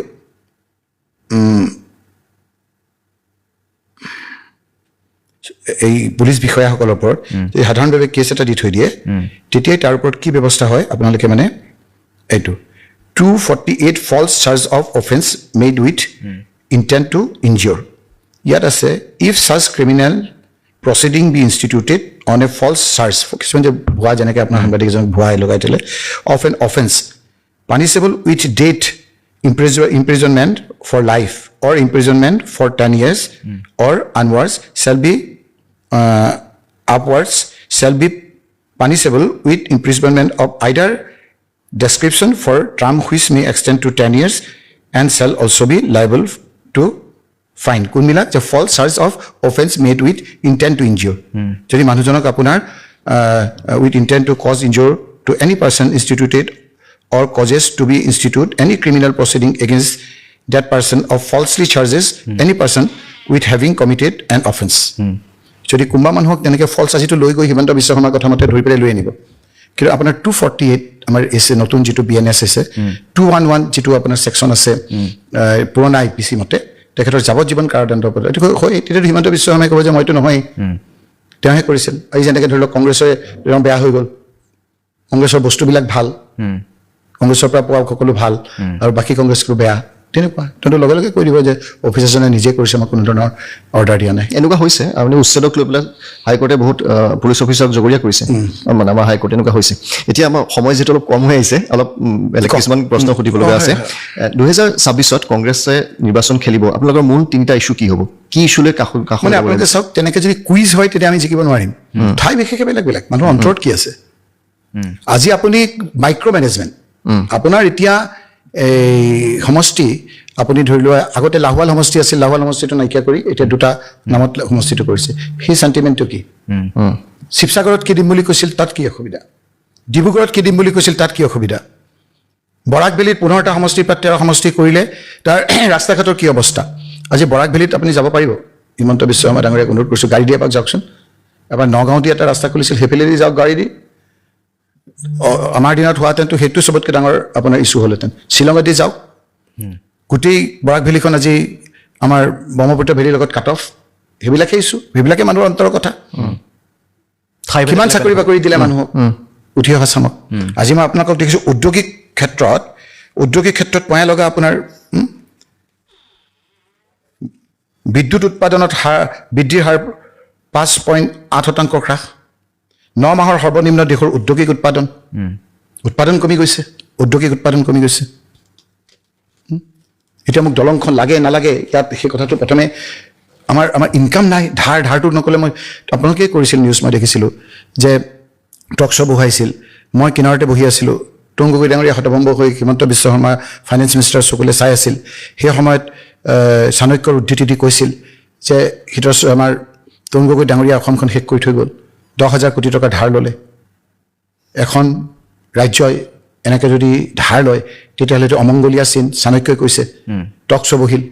এই পুলিচ বিষয়াসকলৰ ওপৰত যদি সাধাৰণভাৱে কেছ এটা দি থৈ দিয়ে তেতিয়াই তাৰ ওপৰত কি ব্যৱস্থা হয় আপোনালোকে মানে এইটো 248 false charge of offense made with intent to injure ইয়াত আছে if such criminal proceeding be instituted on a false charge কিছুমান যে ভুৱা যেনেকৈ আপোনাৰ সাংবাদিক এজনক ভুৱা লগাই দিলে of an offense punishable with death imprisonment for life or imprisonment for 10 years or onwards shall be upwards shall be punishable with imprisonment of either description for term which may extend to 10 years and shall also be liable to fine. কোনবিলাক যে false charge of offense made with intent to injure. যদি মানুহজনক আপোনাৰ with intent to cause injury to any person instituted or causes to be institute any criminal proceeding against that person or falsely charges any person with having committed an offense. যদি কোনোবা মানুহক তেনেকৈ ফলছ আজিটো লৈ গৈ হিমন্ত বিশ্ব শৰ্মাৰ কথা মতে ধৰি পেলাই লৈ আনিব কিন্তু আপোনাৰ 248 আমাৰ এছে নতুন যিটো বিএনএছ আছে 211 যিটো আপোনাৰ ছেকশ্যন আছে পুৰণা আইপিচি মতে তেখেতৰ যাৱজ্জীৱন কাৰাদণ্ড পদ এইটো হয় তেতিয়া হিমন্ত বিশ্ব শৰ্মাই ক'ব যে মইতো নহয় তেওঁহে কৰিছিল এই যেনেকৈ ধৰি লওক কংগ্ৰেছে বেয়া হৈ গ'ল কংগ্ৰেছৰ বস্তুবিলাক ভাল কংগ্ৰেছৰ পৰা পোৱা সকলো ভাল আৰু বাকী কংগ্ৰেছটো বেয়া তেনেকুৱা কিন্তু লগে লগে কৈ দিব যে অফিচাৰজনে নিজে কৰিছে আমাক কোনো ধৰণৰ অৰ্ডাৰ দিয়া নাই এনেকুৱা হৈছে আপুনি উচ্ছেদক লৈ পেলাই হাইকোৰ্টে বহুত পুলিচ অফিচাৰক জগৰীয়া কৰিছে মানে আমাৰ হাইকোৰ্ট এনেকুৱা হৈছে এতিয়া আমাৰ সময় যেটো অলপ কম হৈ আহিছে অলপ বেলেগ কিছুমান প্ৰশ্ন সুধিবলগীয়া আছে 2026ত কংগ্ৰেছে নিৰ্বাচন খেলিব আপোনালোকৰ মূল তিনিটা ইস্যু কি হ'ব কি ইস্যুলৈ কাষ মানে আপোনালোকে চাওক তেনেকৈ যদি কুইজ হয় তেতিয়া আমি জিকিব নোৱাৰিম ঠাই বিশেষে বেলেগ বেলেগ মানুহৰ অন্তৰত কি আছে আজি আপুনি মাইক্ৰ মেনেজমেণ্ট আপোনাৰ এতিয়া এই সমষ্টি আপুনি ধৰি লোৱা আগতে লাহোৱাল সমষ্টি আছিল লাহোৱাল সমষ্টিটো নাইকিয়া কৰি এতিয়া দুটা নামত সমষ্টিটো কৰিছে সেই সেন্টিমেন্টটো কি শিৱসাগৰত কি দিম বুলি কৈছিল তাত কি অসুবিধা ডিব্ৰুগড়ত কি দিম বুলি কৈছিল তাত কি অসুবিধা বৰাক ভেলীত 15টা সমষ্টিৰ পৰা 13 সমষ্টি কৰিলে তাৰ ৰাস্তা ঘাটৰ কি অৱস্থা আজি বৰাক ভেলীত আপুনি যাব পাৰিব হিমন্ত বিশ্ব শৰ্মা ডাঙৰীয়াক অনুৰোধ কৰিছোঁ গাড়ী দি এপাক যাওকচোন এবাৰ নগাঁও দি এটা ৰাস্তা খুলিছিল সেইফালে দি যাওক গাড়ী দি আমাৰ দিনত হোৱাহেঁতেনতো সেইটো চবতকৈ ডাঙৰ আপোনাৰ ইছ্যু হ'লহেঁতেন শ্বিলঙত দি যাওক গোটেই বৰাক ভেলীখন আজি আমাৰ ব্ৰহ্মপুত্ৰ ভেলীৰ লগত কাট অফ সেইবিলাকে ইছ্যু সেইবিলাকে মানুহৰ অন্তৰৰ কথা কিমান চাকৰি বাকৰি দিলে মানুহক উঠি অহা চামক আজি মই আপোনালোকক দেখিছোঁ উদ্যোগিক ক্ষেত্ৰত পয়া লগা আপোনাৰ বিদ্যুৎ উৎপাদনত বৃদ্ধিৰ হাৰ 5.8% হ্ৰাস 9 মাহৰ সৰ্বনিম্ন দেশৰ উদ্যোগিক উৎপাদন কমি গৈছে উদ্যোগিক উৎপাদন কমি গৈছে এতিয়া মোক দলংখন লাগে নালাগে ইয়াত সেই কথাটো প্ৰথমে আমাৰ ইনকাম নাই ধাৰটো নকলে মই আপোনালোকে কৰিছিল নিউজ মই দেখিছিলোঁ যে টক শ্ব' বহাইছিল মই কিনাৰতে বহি আছিলোঁ তৰুণ গগৈ ডাঙৰীয়া হতভম্ব হৈ হিমন্ত বিশ্ব শৰ্মা ফাইনেন্স মিনিষ্টাৰ চকুলে চাই আছিল সেই সময়ত চাণক্যৰ উদ্ধৃতি দি কৈছিল যে আমাৰ তৰুণ গগৈ ডাঙৰীয়া অসমখন শেষ কৰি থৈ গ'ল 10,000 কোটি টকা ধাৰ ল'লে এখন ৰাজ্যই এনেকৈ যদি ধাৰ লয় তেতিয়াহ'লে এইটো অমংগলীয়া চিন চাণক্যই কৈছে টক শ্ব' বহিল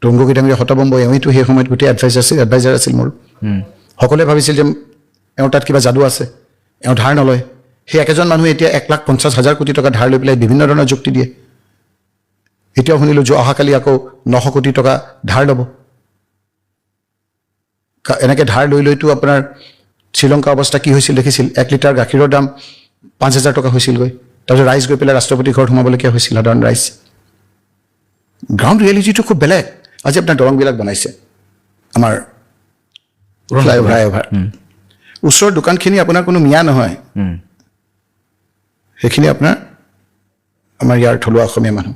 তৰুণ গগৈ ডাঙৰীয়া হতভম্ব এওঁতো সেই সময়ত গোটেই এডভাইজাৰ আছিল মোৰ সকলোৱে ভাবিছিল যে এওঁ তাত কিবা যাদু আছে এওঁ ধাৰ নলয় সেই একেজন মানুহে এতিয়া 1,50,000 কোটি টকা ধাৰ লৈ পেলাই বিভিন্ন ধৰণৰ যুক্তি দিয়ে এতিয়াও শুনিলোঁ যে অহাকালি আকৌ 900 কোটি টকা ধাৰ ল'ব এনেকৈ ধাৰ লৈতো আপোনাৰ শ্ৰীলংকাৰ অৱস্থা কি হৈছিল দেখিছিল 1 লিটাৰ গাখীৰৰ দাম 5,000 টকা হৈছিলগৈ তাৰপিছত ৰাইজ গৈ পেলাই ৰাষ্ট্ৰপতি ঘৰত সোমাবলগীয়া হৈছিল সাধাৰণ ৰাইজ গ্ৰাউণ্ড ৰিয়েলিটিটো খুব বেলেগ আজি আপোনাৰ দলংবিলাক বনাইছে আমাৰ ফ্লাইঅভাৰ ওচৰৰ দোকানখিনি আপোনাৰ কোনো মিয়া নহয় সেইখিনি আপোনাৰ আমাৰ ইয়াৰ থলুৱা অসমীয়া মানুহ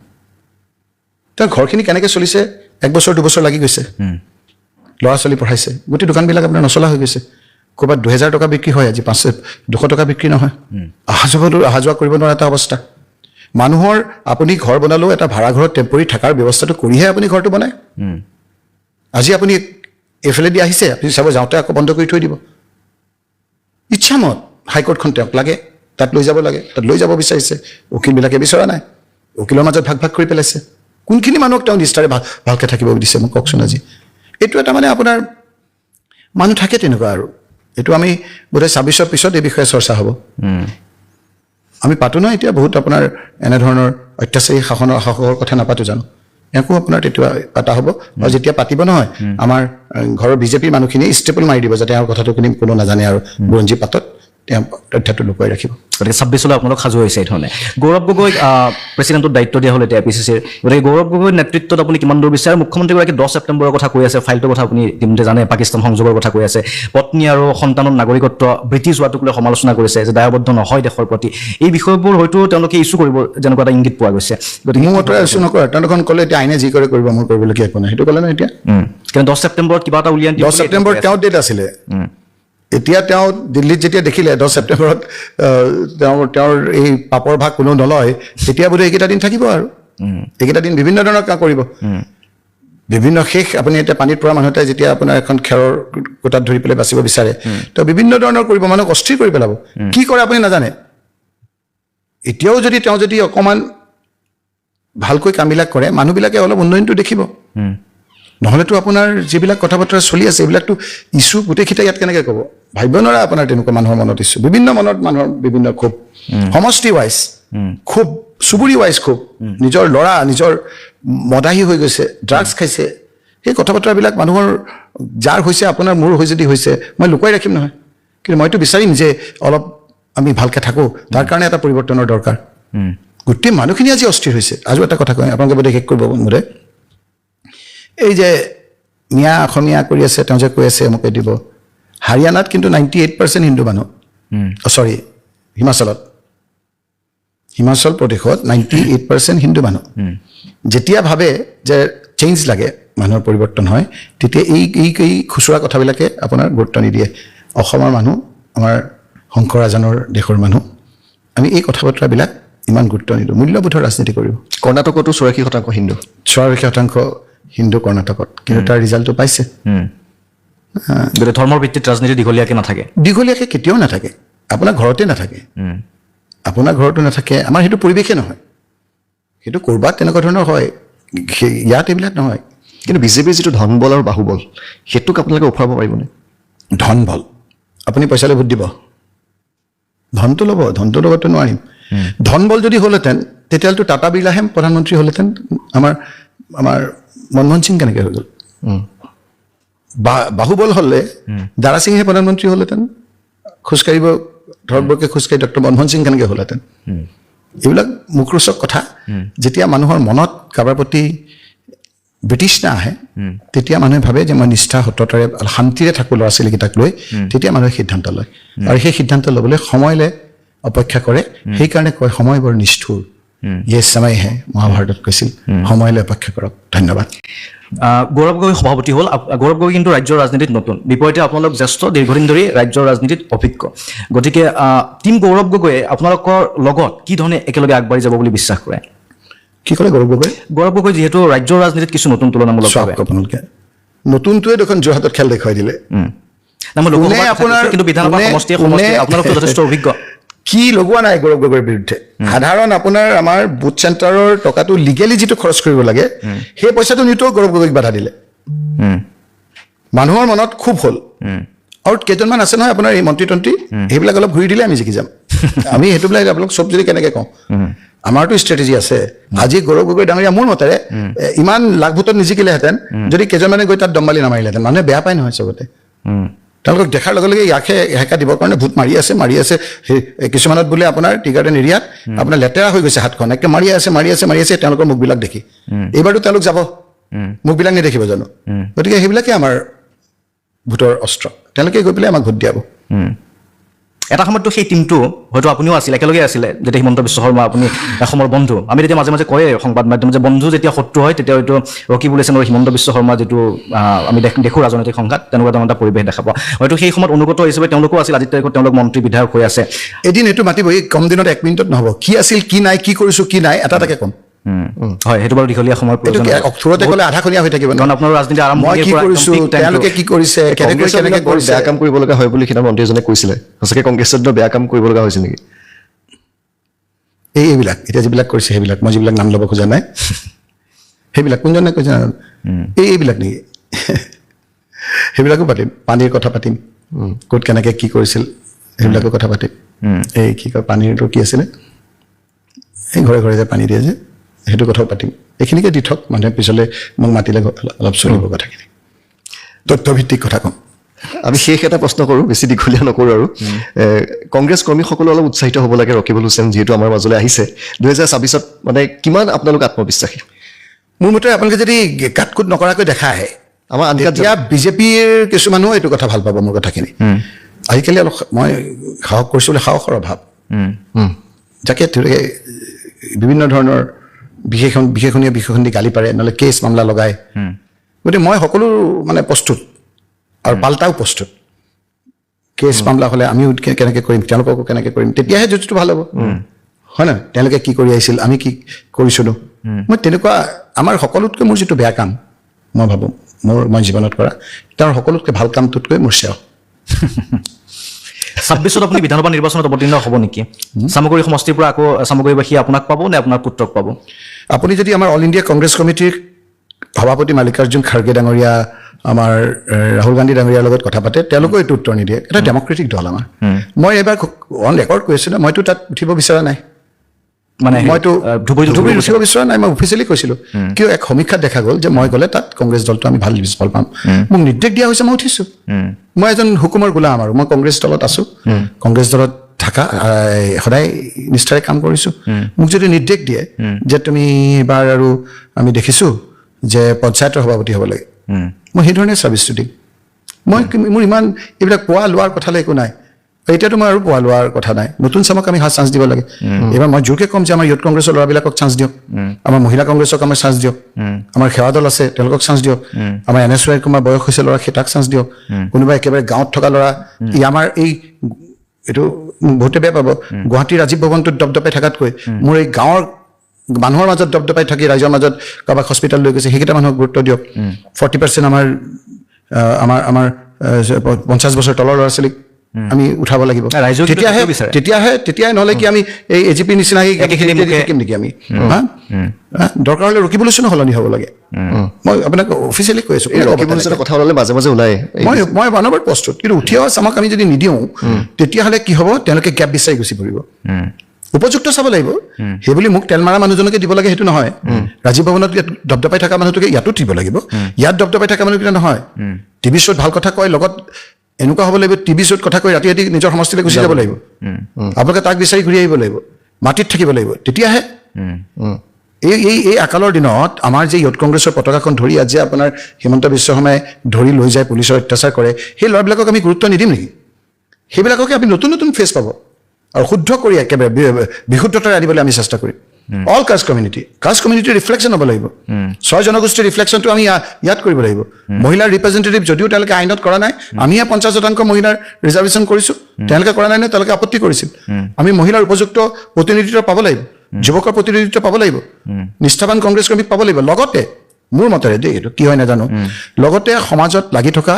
তাৰ ঘৰখিনি কেনেকৈ চলিছে 1 বছৰ 2 বছৰ লাগি গৈছে ল'ৰা ছোৱালী পঢ়াইছে গোটেই দোকানবিলাক আপোনাৰ নচলা হৈ গৈছে ক'ৰবাত 2,000 টকা বিক্ৰী হয় আজি 200 টকা বিক্ৰী নহয় অহা যোৱা কৰিব নোৱাৰা এটা অৱস্থা মানুহৰ আপুনি ঘৰ বনালেও এটা ভাড়া ঘৰত টেম্পৰী থকাৰ ব্যৱস্থাটো কৰিহে আপুনি ঘৰটো বনায় আজি আপুনি এইফালে দি আহিছে আপুনি চাব যাওঁতে আকৌ বন্ধ কৰি থৈ দিব ইচ্ছামত হাইকোৰ্টখন তেওঁক লাগে তাত লৈ যাব লাগে তাত লৈ যাব বিচাৰিছে উকিলবিলাকে বিচৰা নাই উকিলৰ মাজত ভাগ কৰি পেলাইছে কোনখিনি মানুহক তেওঁ নিষ্ঠাৰে ভালকৈ থাকিব দিছে মোক কওকচোন আজি এইটো এটা মানে আপোনাৰ মানুহ থাকে তেনেকুৱা আৰু এইটো আমি বোধহয় 26ৰ পিছত এই বিষয়ে চৰ্চা হ'ব আমি পাতো ন এতিয়া বহুত আপোনাৰ এনেধৰণৰ অত্যাচাৰী শাসকৰ কথা নাপাতো জানো একো আপোনাৰ তেতিয়া পাতা হ'ব আৰু যেতিয়া পাতিব নহয় আমাৰ ঘৰৰ বিজেপিৰ মানুহখিনি ষ্টেপল মাৰি দিব যাতে আৰু কথাটো কোনো নাজানে আৰু বুৰঞ্জী পাতত তেওঁ তথ্যটো লুকুৱাই ৰাখিব। গতিকে 26 আপোনালোক সাজু হৈছে এইধৰণে। গৌৰৱ গগৈক প্ৰেচিডেণ্টৰ দায়িত্ব দিয়া হ'ল এতিয়া APCCৰ। গতিকে গৌৰৱ গগৈৰ নেতৃত্বত আপুনি কিমান দূৰ বিচাৰে? মুখ্যমন্ত্ৰীগৰাকী 10 ছেপ্টেম্বৰৰ কথা কৈ আছে, ফাইলটোৰ কথা আপুনি ইতিমধ্যে জানে, পাকিস্তান সংযোগৰ কথা কৈ আছে, পত্নী আৰু সন্তানৰ নাগৰিকত্ব ব্ৰিটিছ হোৱাটোক লৈ সমালোচনা কৰিছে যে দায়বদ্ধ নহয় দেশৰ প্ৰতি। এই বিষয়বোৰ হয়তো তেওঁলোকে ইছ্যু কৰিব যেনেকুৱা এটা ইংগিত পোৱা গৈছে। গতিকে মোৰ মতে ইছ্যু নকৰে, তেওঁলোকে ক'লে এতিয়া আইনে যি কৰে কৰিব, মোৰ কৰিবলগীয়া একো নাই, সেইটো ক'লে নহয় এতিয়া। কিন্তু 10 ছেপ্টেম্বৰত কিবা এটা উলিয়াই 10 ছেপ্টেম্বৰত তেওঁৰ ডেট আছিলে। এতিয়া তেওঁ দিল্লীত যেতিয়া দেখিলে 10 ছেপ্টেম্বৰত তেওঁৰ এই পাপৰ ভাগ কোনো নলয়, তেতিয়া বোধহয় এইকেইটা দিন থাকিব আৰু এইকেইটা দিন বিভিন্ন ধৰণৰ কাম কৰিব। বিভিন্ন শেষ আপুনি এতিয়া পানীত পৰা মানুহ এটাই যেতিয়া আপোনাৰ এখন খেৰৰ কোটাত ধৰি পেলাই বাচিব বিচাৰে, তো বিভিন্ন ধৰণৰ কৰিব, মানুহক অস্থিৰ কৰি পেলাব। কি কৰে আপুনি নাজানে। এতিয়াও যদি তেওঁ যদি অকণমান ভালকৈ কামবিলাক কৰে, মানুহবিলাকে অলপ উন্নয়নটো দেখিব। নহ'লেতো আপোনাৰ যিবিলাক কথা বতৰা চলি আছে এইবিলাকতো ইছ্যু গোটেইকেইটা ইয়াত কেনেকৈ ক'ব, ভাবিব নোৱাৰা আপোনাৰ তেনেকুৱা মানুহৰ মনত ইছ্যু। বিভিন্ন মনত মানুহৰ বিভিন্ন ক্ষোভ, সমষ্টি ৱাইজ ক্ষোভ, চুবুৰী ৱাইজ ক্ষোভ, নিজৰ ল'ৰা নিজৰ মদাহী হৈ গৈছে, ড্ৰাগছ খাইছে, সেই কথা বতৰাবিলাক মানুহৰ যাৰ হৈছে, আপোনাৰ মোৰ হৈ যদি হৈছে, মই লুকুৱাই ৰাখিম নহয়। কিন্তু মইতো বিচাৰিম যে অলপ আমি ভালকৈ থাকোঁ, তাৰ কাৰণে এটা পৰিৱৰ্তনৰ দৰকাৰ। গোটেই মানুহখিনি আজি অস্থিৰ হৈছে। আৰু এটা কথা কয়, আপোনালোকে বোধহয় শেষ কৰিব মোৰে, এই যে মিয়া অসমীয়া কৰি আছে, তেওঁ যে কৈ আছে মোকে দিব, হাৰিয়ানাত কিন্তু 98% হিন্দু মানুহ, চৰি হিমাচল প্ৰদেশত 98% হিন্দু মানুহ। যেতিয়া ভাবে যে চেঞ্জ লাগে, মানুহৰ পৰিৱৰ্তন হয়, তেতিয়া এই খুচুৰা কথাবিলাকে আপোনাৰ গুৰুত্ব নিদিয়ে। অসমৰ মানুহ, আমাৰ শংকৰ ৰাজানৰ দেশৰ মানুহ, আমি এই কথা বতৰাবিলাক ইমান গুৰুত্ব নিদিওঁ, মূল্যবোধৰ ৰাজনীতি কৰিব। কৰ্ণাটকতো 84% হিন্দু, 84% হিন্দু কৰ্ণাটকত, কিন্তু তাৰ ৰিজাল্টটো পাইছে। গতিকে ধৰ্মৰ ভিত্তিত ৰাজনীতি দীঘলীয়াকৈ নাথাকে, দীঘলীয়াকৈ কেতিয়াও নাথাকে। আপোনাৰ ঘৰতে নাথাকে, আপোনাৰ ঘৰতো নাথাকে, আমাৰ সেইটো পৰিৱেশে নহয়। সেইটো ক'ৰবাত তেনেকুৱা ধৰণৰ হয়, ইয়াত এইবিলাক নহয়। কিন্তু বিজেপিৰ যিটো ধনবল আৰু বাহুবল, সেইটোক আপোনালোকে উফৰাব পাৰিবনে? ধনবল, আপুনি পইচালৈ ভোট দিব, ধনটো ল'ব, ধনটো ল'বতো নোৱাৰিম। ধনবল যদি হ'লহেঁতেন তেতিয়াহ'লেতো টাটা বিৰলাহে প্ৰধানমন্ত্ৰী হ'লহেঁতেন। আমাৰ মনমোহন সিং কেনেকৈ হৈ গ'ল? বাহুবল হ'লে দাৰা সিংহে প্ৰধানমন্ত্ৰী হ'লহেঁতেন, খোজকাঢ়িব ধৰকবৰকে খোজকাঢ়ি ডক্টৰ মনমোহন সিং কেনেকৈ হ'লহেঁতেন? এইবিলাক মুখৰোচক কথা। যেতিয়া মানুহৰ মনত কাৰোবাৰ প্ৰতি ব্ৰিটিছনা আহে, তেতিয়া মানুহে ভাবে যে মই নিষ্ঠা সততাৰে শান্তিৰে থাকোঁ ল'ৰা ছোৱালীকেইটাক লৈ, তেতিয়া মানুহে সিদ্ধান্ত লয়। আৰু সেই সিদ্ধান্ত ল'বলৈ সময়লৈ অপেক্ষা কৰে। সেইকাৰণে কয় সময় বৰ নিষ্ঠুৰ, ইয়ে সময় হে, মহাভাৰতত কৈছিল, সময়লৈ অপেক্ষা কৰক। ধন্যবাদ। গৌৰৱ গগৈ সভাপতি হ'ল। গৌৰৱ গগৈ কিন্তু ৰাজ্যৰ ৰাজনীতিত নতুন, বিপৰীতে আপোনালোক জ্যেষ্ঠ, দীৰ্ঘদিন ধৰি ৰাজ্যৰ ৰাজনীতিত অভিজ্ঞ। গতিকে টিম গৌৰৱ গগৈয়ে আপোনালোকৰ লগত কি ধৰণে একেলগে আগবাঢ়ি যাব বুলি বিশ্বাস কৰে? কি ক'লে গৌৰৱ গগৈ? গৌৰৱ গগৈ যিহেতু ৰাজ্যৰ ৰাজনীতিত কিছু নতুন তুলনামূলকভাৱে, আপোনালোকে নতুনটোৱে দেখোন যোৰহাটত খেল দেখুৱাই দিলে। কিন্তু বিধানসভা সমষ্টি আপোনালোকতো যথেষ্ট অভিজ্ঞ। কি লগোৱা নাই গৌৰৱ গগৈৰ বিৰুদ্ধে? সাধাৰণ আপোনাৰ আমাৰ বুথ চেণ্টাৰৰ টকাটো লিগেলি যিটো খৰচ কৰিব লাগে, সেই পইচাটো নিতৌ গৌৰৱ গগৈক বাধা দিলে। মানুহৰ মনত খুব হ'ল। আৰু কেইজনমান আছে নহয় আপোনাৰ এই মন্ত্ৰী তন্ত্ৰী, সেইবিলাক অলপ ঘূৰি দিলে আমি জিকি যাম। আমি সেইটো বিলাক আপোনালোক চব যদি কেনেকৈ কওঁ, আমাৰতো ষ্ট্ৰেটেজি আছে। আজি গৌৰৱ গগৈ ডাঙৰীয়া মোৰ মতেৰে ইমান লাখ ভোটত নিজিকিলেহেঁতেন যদি কেইজনমানে গৈ তাত দমবালি নামাৰিলেহেঁতেন। মানুহে বেয়া পায় নহয় চবতে। তেওঁলোকক দেখাৰ লগে লগে ইয়াকহে হেঁকা দিবৰ কাৰণে ভোট মাৰি আছে। কিছুমানত বোলে আপোনাৰ টি গাৰ্ডেন এৰিয়াত আপোনাৰ লেতেৰা হৈ গৈছে হাতখন, একে মাৰি আছে তেওঁলোকৰ মুখবিলাক দেখি। এইবাৰতো তেওঁলোক যাব, মুখবিলাক নেদেখিব জানো? গতিকে সেইবিলাকে আমাৰ ভোটৰ অস্ত্ৰ। তেওঁলোকে গৈ পেলাই আমাক ভোট দিয়াব। এটা সময়ততো সেই টিমটো হয়তো আপুনিও আছিল, একেলগে আছিলে, যেতিয়া হিমন্ত বিশ্ব শৰ্মা আপুনি অসমৰ বন্ধু। আমি তেতিয়া মাজে মাজে কয়ে সংবাদ মাধ্যম যে বন্ধু যেতিয়া শত্ৰু হয় তেতিয়া হয়তো ৰকিবুল হাছান আৰু হিমন্ত বিশ্ব শৰ্মা যিটো আমি দেখোঁ ৰাজনৈতিক সংঘাত, তেনেকুৱা ধৰণৰ এটা পৰিৱেশ দেখা পাওঁ। হয়তো সেই সময়ত অনুগত হিচাপে তেওঁলোকো আছিল, আজিৰ তাৰিখত তেওঁলোক মন্ত্ৰী বিধায়ক হৈ আছে। এদিন এইটো মাতিব, এই কম দিনত 1 মিনিটত নহ'ব। কি আছিল, কি নাই, কি কৰিছোঁ, কি নাই, এটাকে ক'ম। হয়, সেইটো বাৰু দীঘলীয়া সময়ৰ প্ৰয়োজন। থোৰতে ক'লে আধাখনীয়া হৈ থাকিব। কাৰণ আপোনাৰ ৰাজনীতি আৰম্ভ কি কৰিছোঁ, তেওঁলোকে কি কৰিছে, কেনেকৈ বেয়া কাম কৰিব লগা হয় বুলি সিদিনা মন্ত্ৰী এজনে কৈছিলে। সঁচাকৈ কংগ্ৰেছত বেয়া কাম কৰিব লগা হৈছে নেকি? এইবিলাক এতিয়া যিবিলাক কৰিছে সেইবিলাক, মই যিবিলাক নাম ল'ব খোজা নাই, সেইবিলাক কোনজনে কৈছে এইবিলাক নেকি? সেইবিলাকো পাতিম। পানীৰ কথা পাতিম, ক'ত কেনেকৈ কি কৰিছিল সেইবিলাকো কথা পাতিম। এই কি কয় পানীৰটো কি আছিলে, এই ঘৰে ঘৰে যে পানী দিয়ে যে, সেইটো কথাও পাতিম। এইখিনিকে দি থওক, মানুহে পিছলৈ মোক মাতিলে অলপ চলিব কথাখিনি। তথ্যভিত্তিক কথা ক'ম। আমি শেষ এটা প্ৰশ্ন কৰোঁ, বেছি দীঘলীয়া নকৰোঁ আৰু কংগ্ৰেছ কৰ্মীসকলো অলপ উৎসাহিত হ'ব লাগে ৰকিবুল হুছেইন যিহেতু আমাৰ মাজলৈ আহিছে 2026 মানে কিমান আপোনালোক আত্মবিশ্বাসী মোৰ মতে আপোনালোকে যদি কাটকুট নকৰাকৈ দেখায় আমাৰ আনকাত এতিয়া বিজেপিৰ কিছুমানেও এইটো কথা ভাল পাব মোৰ কথাখিনি আজিকালি অলপ মই সাহস কৰিছোঁ বুলি সাহসৰ অভাৱ যাকে তেওঁলোকে বিভিন্ন ধৰণৰ বিশেষণীয় গালি পাৰে নহ'লে কেছ মামলা লগায় গতিকে মই সকলো মানে প্ৰস্তুত আৰু পাল্টাও প্ৰস্তুত কেছ মামলা হ'লে আমিও কেনেকৈ কৰিম তেওঁলোককো কেনেকৈ কৰিম তেতিয়াহে যুদ্ধটো ভাল হ'ব হয় নহয় তেওঁলোকে কি কৰি আহিছিল আমি কি কৰিছিলোঁ মই তেনেকুৱা আমাৰ সকলোতকৈ মোৰ যিটো বেয়া কাম মই ভাবোঁ মই জীৱনত কৰা তাৰ সকলোতকৈ ভাল কামটোতকৈ মোৰ শ্ৰেয় 26ত আপুনি বিধানসভা নিৰ্বাচনত অৱতীৰ্ণ হ'ব নেকি সামগ্ৰী সমষ্টিৰ পৰা আকৌ সামগ্ৰীবাসী আপোনাক পাব নে আপোনাৰ পুত্ৰক পাব আপুনি যদি আমাৰ অল ইণ্ডিয়া কংগ্ৰেছ কমিটিৰ সভাপতি মাল্লিকাৰ্জুন খাৰ্গে ডাঙৰীয়া আমাৰ ৰাহুল গান্ধী ডাঙৰীয়াৰ লগত কথা পাতে তেওঁলোকেও এইটো উত্তৰ নিদিয়ে এটা ডেমক্ৰেটিক দল আমাৰ মই এবাৰ অন ৰেকৰ্ড কৈছিলোঁ মইতো তাত উঠিব বিচৰা নাই মানে মইতো ধুবুৰী উঠিব বিচৰা নাই মই অফিচিয়েলি কৈছিলোঁ কিয় এক সমীক্ষাত দেখা গ'ল যে মই গ'লে তাত কংগ্ৰেছ দলটো আমি ভাল ফল পাম মোক নিৰ্দেশ দিয়া হৈছে মই উঠিছোঁ মই এজন হুকুমৰ গোলাম আৰু মই কংগ্ৰেছ দলত আছোঁ কংগ্ৰেছ দলত থকা সদায় নিষ্ঠাৰে কাম কৰিছোঁ মোক যদি নিৰ্দেশ দিয়ে যে তুমি এবাৰ আৰু আমি দেখিছোঁ যে পঞ্চায়তৰ সভাপতি হ'ব লাগে মই সেইধৰণে ছাৰ্ভিচটো দিম মোৰ ইমান এইবিলাক পোৱা লোৱাৰ কথালৈ একো নাই এতিয়াতো মই আৰু পোৱা লোৱাৰ কথা নাই নতুন চামক আমি চান্স দিব লাগে এইবাৰ মই জোৰকৈ ক'ম যে আমাৰ ইউথ কংগ্ৰেছৰ ল'ৰাবিলাকক চান্স দিয়ক আমাৰ মহিলা কংগ্ৰেছক আমাৰ চান্স দিয়ক আমাৰ সেৱা দল আছে তেওঁলোকক চান্স দিয়ক আমাৰ NS ৰায় কুমাৰ বয়স হৈছে ল'ৰা সেই তাক চান্স দিয়ক কোনোবা একেবাৰে গাঁৱত থকা ল'ৰা আমাৰ এই এইটো বহুতে বেয়া পাব গুৱাহাটীৰ ৰাজীৱ ভৱনটোত দপদপাই থকাতকৈ মোৰ এই গাঁৱৰ মানুহৰ মাজত দপদপাই থাকি ৰাইজৰ মাজত কাৰোবাক হস্পিটেল লৈ গৈছে সেইকেইটা মানুহক গুৰুত্ব দিয়ক 40% আমাৰ 50 বছৰ তলৰ ল'ৰা ছোৱালীক আমি উঠাব লাগিব তেতিয়াহে নহ'লে কি আমি এই AGP নিচিনা শিকিম নেকি আমি দৰকাৰ হ'লে ৰকিবুল হুছেইনো সলনি হ'ব লাগে মই আপোনাক অফিচিয়েলি কৈ আছোঁ ৰকিবুল হুছেইনৰ কথা ওলালে মাজে মাজে ওলায় মই বানবৰ প্ৰস্তুত কিন্তু উঠি অহা চামক আমি যদি নিদিওঁ তেতিয়াহ'লে কি হ'ব তেওঁলোকে গেপ বিচাৰি গুচি ফুৰিব উপযুক্ত চাব লাগিব সেইবুলি মোক তেল মাৰা মানুহজনকে দিব লাগে সেইটো নহয় ৰাজীৱ ভৱনত দপদপাই থকা মানুহটোকে ইয়াতো দিব লাগিব ইয়াত দপদপাই থকা মানুহকেইটা নহয় টিভি শ্ব'ত ভাল কথা কয় লগত এনেকুৱা হ'ব লাগিব টিভি শ্ব'ত কথা কৈ ৰাতি ৰাতি নিজৰ সমষ্টিলৈ গুচি যাব লাগিব আপোনালোকে তাক বিচাৰি ঘূৰি আহিব লাগিব মাটিত থাকিব লাগিব তেতিয়াহে এই আকালৰ দিনত আমাৰ যে ইউথ কংগ্ৰেছৰ পতাকাখন ধৰি আজি আপোনাৰ হিমন্ত বিশ্ব শৰ্মাই ধৰি লৈ যায় পুলিচৰ অত্যাচাৰ কৰে সেই ল'ৰাবিলাকক আমি গুৰুত্ব নিদিম নেকি সেইবিলাককে আমি নতুন নতুন ফেচ পাব আৰু শুদ্ধ কৰি একেবাৰে বিশুদ্ধতাৰে আনিবলৈ আমি চেষ্টা কৰিম অল কাষ্ট কমিউনিটিৰ ৰিফ্লেকশ্যন হ'ব লাগিব 6 জনগোষ্ঠীৰ ৰিফ্লেকশ্যনটো আমি ইয়াত কৰিব লাগিব মহিলাৰ ৰিপ্ৰেজেণ্টেটিভ যদিও তেওঁলোকে আইনত কৰা নাই আমিহে 50% মহিলাৰ ৰিজাৰ্ভেশ্যন কৰিছোঁ তেওঁলোকে কৰা নাই নে তেওঁলোকে আপত্তি কৰিছিল আমি মহিলাৰ উপযুক্ত প্ৰতিনিধিত্ব পাব লাগিব যুৱকৰ প্ৰতিনিধিত্ব পাব লাগিব নিষ্ঠাবান কংগ্ৰেছ কৰ্মীক পাব লাগিব লগতে মোৰ মতেৰে দেই এইটো কি হয় নাজানো লগতে সমাজত লাগি থকা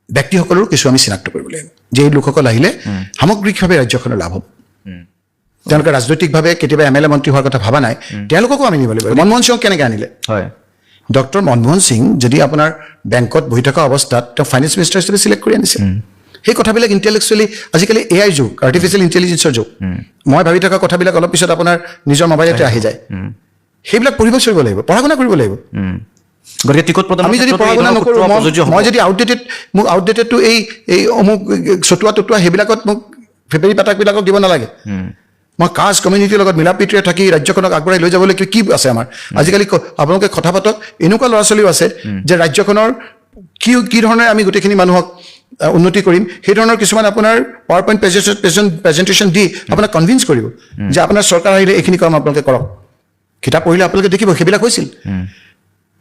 ব্যক্তিসকলৰো কিছু আমি চিনাক্ত কৰিব লাগিব যে এই লোকসকল আহিলে সামগ্ৰিকভাৱে ৰাজ্যখনৰ লাভ হ'ব তেওঁলোকে ৰাজনৈতিকভাৱে কেতিয়াবা MLA মন্ত্ৰী হোৱাৰ কথা ভাবা নাই তেওঁলোককো আমি নিব লাগিব মনমোহন সিঙক কেনেকৈ আনিলে হয় ডক্টৰ মনমোহন সিং যদি আপোনাৰ বেংকত বহি থকা অৱস্থাত তেওঁ ফাইনেন্স মিনিষ্টাৰ হিচাপে চিলেক্ট কৰি আনিছে সেই কথাবিলাক ইণ্টেলেকচুৱেলি আজিকালি AI যুগ আৰ্টিফিচিয়েল ইণ্টেলিজেন্সৰ যুগ মই ভাবি থকা কথাবিলাক অলপ পিছত আপোনাৰ নিজৰ মোবাইলতে আহি যায় সেইবিলাক পঢ়িব চলিব লাগিব পঢ়া শুনা কৰিব লাগিব গতিকে টিকট প্ৰদান আমি যদি পঢ়া শুনা নকৰোঁ মই যদি মোক আউটডেটেডটো এই অমুক চতুৱা সেইবিলাকত মোক ফেব্ৰুৱাৰী পাতাকবিলাকক দিব নালাগে মই কাষ্ট কমিউনিটিৰ লগত মিলা প্ৰীতিৰে থাকি ৰাজ্যখনক আগবঢ়াই লৈ যাবলৈ কি আছে আমাৰ আজিকালি আপোনালোকে কথা পাতক এনেকুৱা ল'ৰা ছোৱালীও আছে যে ৰাজ্যখনৰ কি ধৰণে আমি গোটেইখিনি মানুহক উন্নতি কৰিম সেই ধৰণৰ কিছুমান আপোনাৰ পাৱাৰ পইণ্ট প্ৰেজেণ্টেশ্যন দি আপোনাক কনভিন্স কৰিব যে আপোনাৰ চৰকাৰ আহিলে এইখিনি কাম আপোনালোকে কৰক কিতাপ পঢ়িলে আপোনালোকে দেখিব সেইবিলাক হৈছিল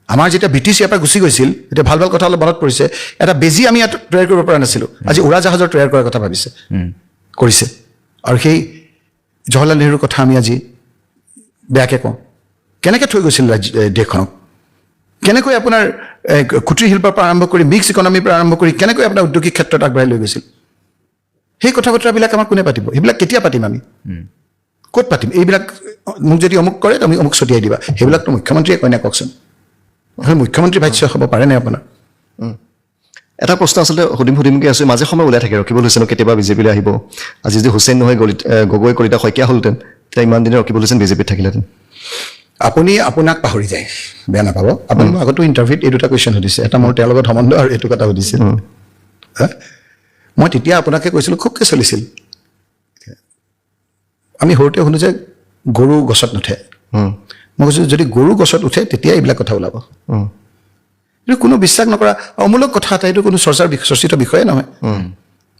আমাৰ যেতিয়া BTC ইয়াৰ পৰা গুচি গৈছিল এতিয়া ভাল কথা অলপ মনত পৰিছে এটা বেজী আমি ইয়াত তৈয়াৰ কৰিব পৰা নাছিলোঁ আজি উৰাজাহাজৰ তৈয়াৰ কৰাৰ কথা ভাবিছে কৰিছে আৰু সেই জৱাহৰলাল নেহৰুৰ কথা আমি আজি বেয়াকৈ কওঁ কেনেকৈ থৈ গৈছিল দেশখনক কেনেকৈ আপোনাৰ কুটিৰ শিল্পৰ পৰা আৰম্ভ কৰি মিক্স ইকনমিৰ পৰা আৰম্ভ কৰি কেনেকৈ আপোনাৰ উদ্যোগিক ক্ষেত্ৰত আগবঢ়াই লৈ গৈছিল সেই কথা বতৰাবিলাক আমাৰ কোনে পাতিব সেইবিলাক কেতিয়া পাতিম আমি ক'ত পাতিম এইবিলাক মোক যদি অমুক কৰে তুমি অমুক ছটিয়াই দিবা সেইবিলাকতো মুখ্যমন্ত্ৰীয়ে কয় নে কওকচোন মুখ্যমন্ত্ৰী ভাষ্য হ'ব পাৰে নে আপোনাৰ এটা প্ৰশ্ন আচলতে সুধিমকৈ আছোঁ মাজে সময় ওলাই থাকে ৰকিবুল হুছেইনো কেতিয়াবা বিজেপিলৈ আহিব আজি যদি হুছেইন নহয় গগৈ কলিতা শইকীয়া হ'লহেঁতেন তেতিয়া ইমান দিনে ৰকিবুল হুছেইন বিজেপিত থাকিলেহেঁতেন আপুনি আপোনাক পাহৰি যায়, বেয়া নাপাব। আপুনি মোক আগতো ইণ্টাৰভিউত এই দুটা কুৱেশ্যন সুধিছে, এটা মোৰ তেওঁৰ লগত সম্বন্ধ আৰু এইটো কথা সুধিছিল। মই তেতিয়া আপোনাকে কৈছিলোঁ খুবকৈ চলিছিল। আমি সৰুতে শুনো যে গৰু গছত নুঠে। মই কৈছোঁ যদি গৰু গছত উঠে তেতিয়া এইবিলাক কথা ওলাব। এইটো কোনো বিশ্বাস নকৰা অমূলক কথা এটা, এইটো কোনো চৰ্চিত বিষয়ে নহয়।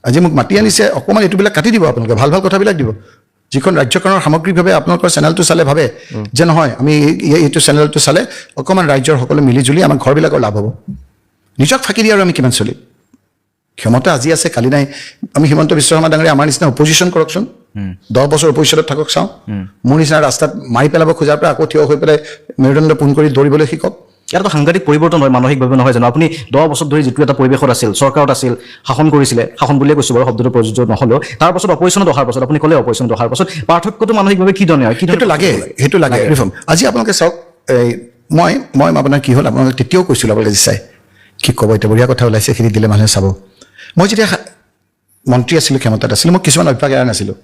আজি মোক মাতি আনিছে, অকণমান এইটোবিলাক কাটি দিব আপোনালোকে, ভাল ভাল কথাবিলাক দিব। যিখন ৰাজ্যখনৰ সামগ্ৰিকভাৱে আপোনালোকৰ চেনেলটো চালে ভাবে যে নহয় আমি এইটো চেনেলটো চালে অকণমান ৰাজ্যৰ সকলো মিলিজুলি আমাৰ ঘৰবিলাকৰ লাভ হ'ব। নিজক ফাঁকি দি আৰু আমি কিমান চলিম? ক্ষমতা আজি আছে কালি নাই। আমি হিমন্ত বিশ্ব শৰ্মা ডাঙৰীয়া আমাৰ নিচিনা অপজিশ্যন কৰকচোন, 10 বছৰ অপজিশ্যনত থাকক চাওঁ। মোৰ নিচিনা ৰাস্তাত মাৰি পেলাব খোজাৰ পৰা আকৌ থিয় হৈ পেলাই মেৰুদণ্ড পোন কৰি দৌৰিবলৈ শিকক। ইয়াত সাংঘাতিক পৰিৱৰ্তন হয় মানসিকভাৱে, নহয় জানো? আপুনি 10 বছৰ ধৰি যিটো এটা পৰিৱেশত আছিল, চৰকাৰত আছিল, শাসন কৰিছিলে, শাসন বুলিয়ে কৈছোঁ বাৰু, শব্দটো প্ৰযোজ্য নহ'লেও, তাৰ পাছত অপজিশ্যনত অহাৰ পাছত আপুনি ক'লে অপজিশ্যনত অহাৰ পাছত পাৰ্থক্যটো মানসিকভাৱে কি ধৰণে হয়? সেইটো লাগে ৰিফৰ্ম। আজি আপোনালোকে চাওক, মই আপোনাৰ কি হ'ল আপোনালোকে তেতিয়াও কৈছিলোঁ, আপোনালোকে চাই কি ক'ব এতিয়া বঢ়িয়া কথা ওলাইছে, সেইখিনি দিলে মানুহে চাব। মই যেতিয়া মন্ত্ৰী আছিলোঁ, ক্ষমতাত আছিলোঁ, মই কিছুমান অভ্যাস এৰা নাছিলোঁ।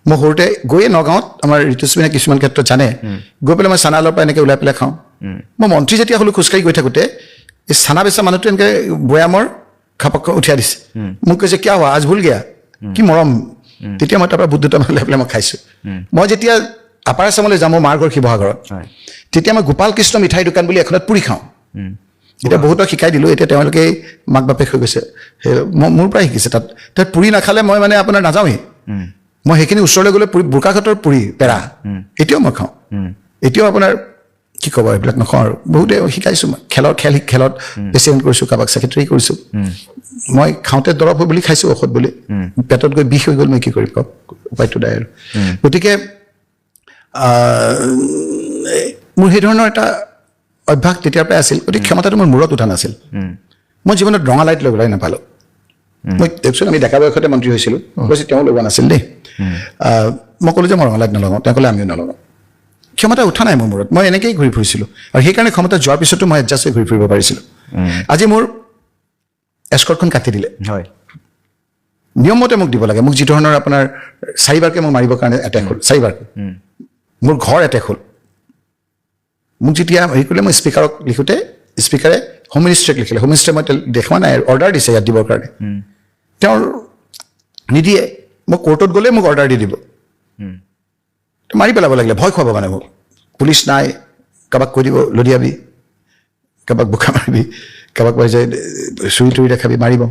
মই সৰুতে গৈয়ে নগাঁৱত আমাৰ ঋতুস্মিনে কিছুমান ক্ষেত্ৰত জানে, গৈ পেলাই মই চানালৰ পৰা এনেকৈ ওলাই পেলাই খাওঁ। মই মন্ত্ৰী যেতিয়া হ'লো খোজকাঢ়ি গৈ থাকোঁতে এই চানা বেচা মানুহটো এনেকৈ বৈয়ামৰ খাপক উঠিয়াই দিছে। মোক কৈছে কিয় হোৱা আজ ভুল গেয়া, কি মৰম। তেতিয়া মই তাৰপৰা বুট দুটামান লৈ পেলাই মই খাইছোঁ। মই যেতিয়া আপাৰ আছামলৈ যাওঁ, মোৰ মাৰ ঘৰ শিৱসাগৰত, তেতিয়া মই গোপাল কৃষ্ণ মিঠাই দোকান বুলি এখনত পুৰি খাওঁ। এতিয়া বহুতক শিকাই দিলোঁ, এতিয়া তেওঁলোকে মাক বাপেক হৈ গৈছে, মোৰ পৰাই শিকিছে। তাত পুৰি নাখালে মই মানে আপোনাৰ নাযাওঁৱেই। মই সেইখিনি ওচৰলৈ গ'লে পুৰি, বোকাঘাটৰ পুৰি পেৰা এতিয়াও মই খাওঁ। এতিয়াও আপোনাৰ কি ক'ব, এইবিলাক নখাওঁ আৰু। বহুতে শিকাইছোঁ মই, খেলত প্ৰেচিডেণ্ট কৰিছোঁ, কাৰোবাক ছেক্ৰেটাৰী কৰিছোঁ। মই খাওঁতে দৰৱ হয় বুলি খাইছোঁ, ঔষধ বুলি, পেটত গৈ বিষ হৈ গ'ল, মই কি কৰিম কওক, উপায়টো নাই আৰু। গতিকে মোৰ সেই ধৰণৰ এটা অভ্যাস তেতিয়াৰ পৰাই আছিল। গতিকে ক্ষমতাটো মোৰ মূৰত উঠা নাছিল। মই জীৱনত ৰঙা লাইট লগাই নাপালোঁ। মই দেখোন আমি ডেকা বয়সতে মন্ত্ৰী হৈছিলোঁ, কৈছে তেওঁ লগোৱা নাছিল দেই। মই ক'লোঁ যে মই ৰঙা লাইট নলগাওঁ, তেওঁ ক'লে আমিও নলগাওঁ। ক্ষমতা উঠা নাই মোৰ মূৰত, মই এনেকৈয়ে ঘূৰি ফুৰিছিলোঁ। আৰু সেইকাৰণে ক্ষমতা যোৱাৰ পিছতো মই এডজাষ্ট হৈ ঘূৰি ফুৰিব পাৰিছিলোঁ। আজি মোৰ এস্কৰ্টখন কাটি দিলে, নিয়মমতে মোক দিব লাগে। মোক যি ধৰণৰ আপোনাৰ 4বাৰকৈ মোক মাৰিবৰ কাৰণে এটেক হ'ল, 4বাৰকৈ মোৰ ঘৰ এটেক হ'ল। মোক যেতিয়া হেৰি কৰিলে, মই স্পীকাৰক লিখোঁতে স্পীকাৰে হোম মিনিষ্ট্ৰীক লিখিলে। হোম মিনিষ্ট্ৰীয়ে মই দেখুওৱা নাই, অৰ্ডাৰ দিছে ইয়াত দিবৰ কাৰণে, তেওঁৰ নিদিয়ে। মই কোৰ্টত গ'লে মোক অৰ্ডাৰ দি দিব, মাৰি পেলাব লাগিলে, ভয় খুৱাব মানে মোক। পুলিচ নাই, কাৰোবাক কৈ দিব লদিয়াবি, কাৰোবাক বোকা মাৰিবি, কাৰোবাক কয় যে চুৰি তুৰি দেখাবি, মাৰিব।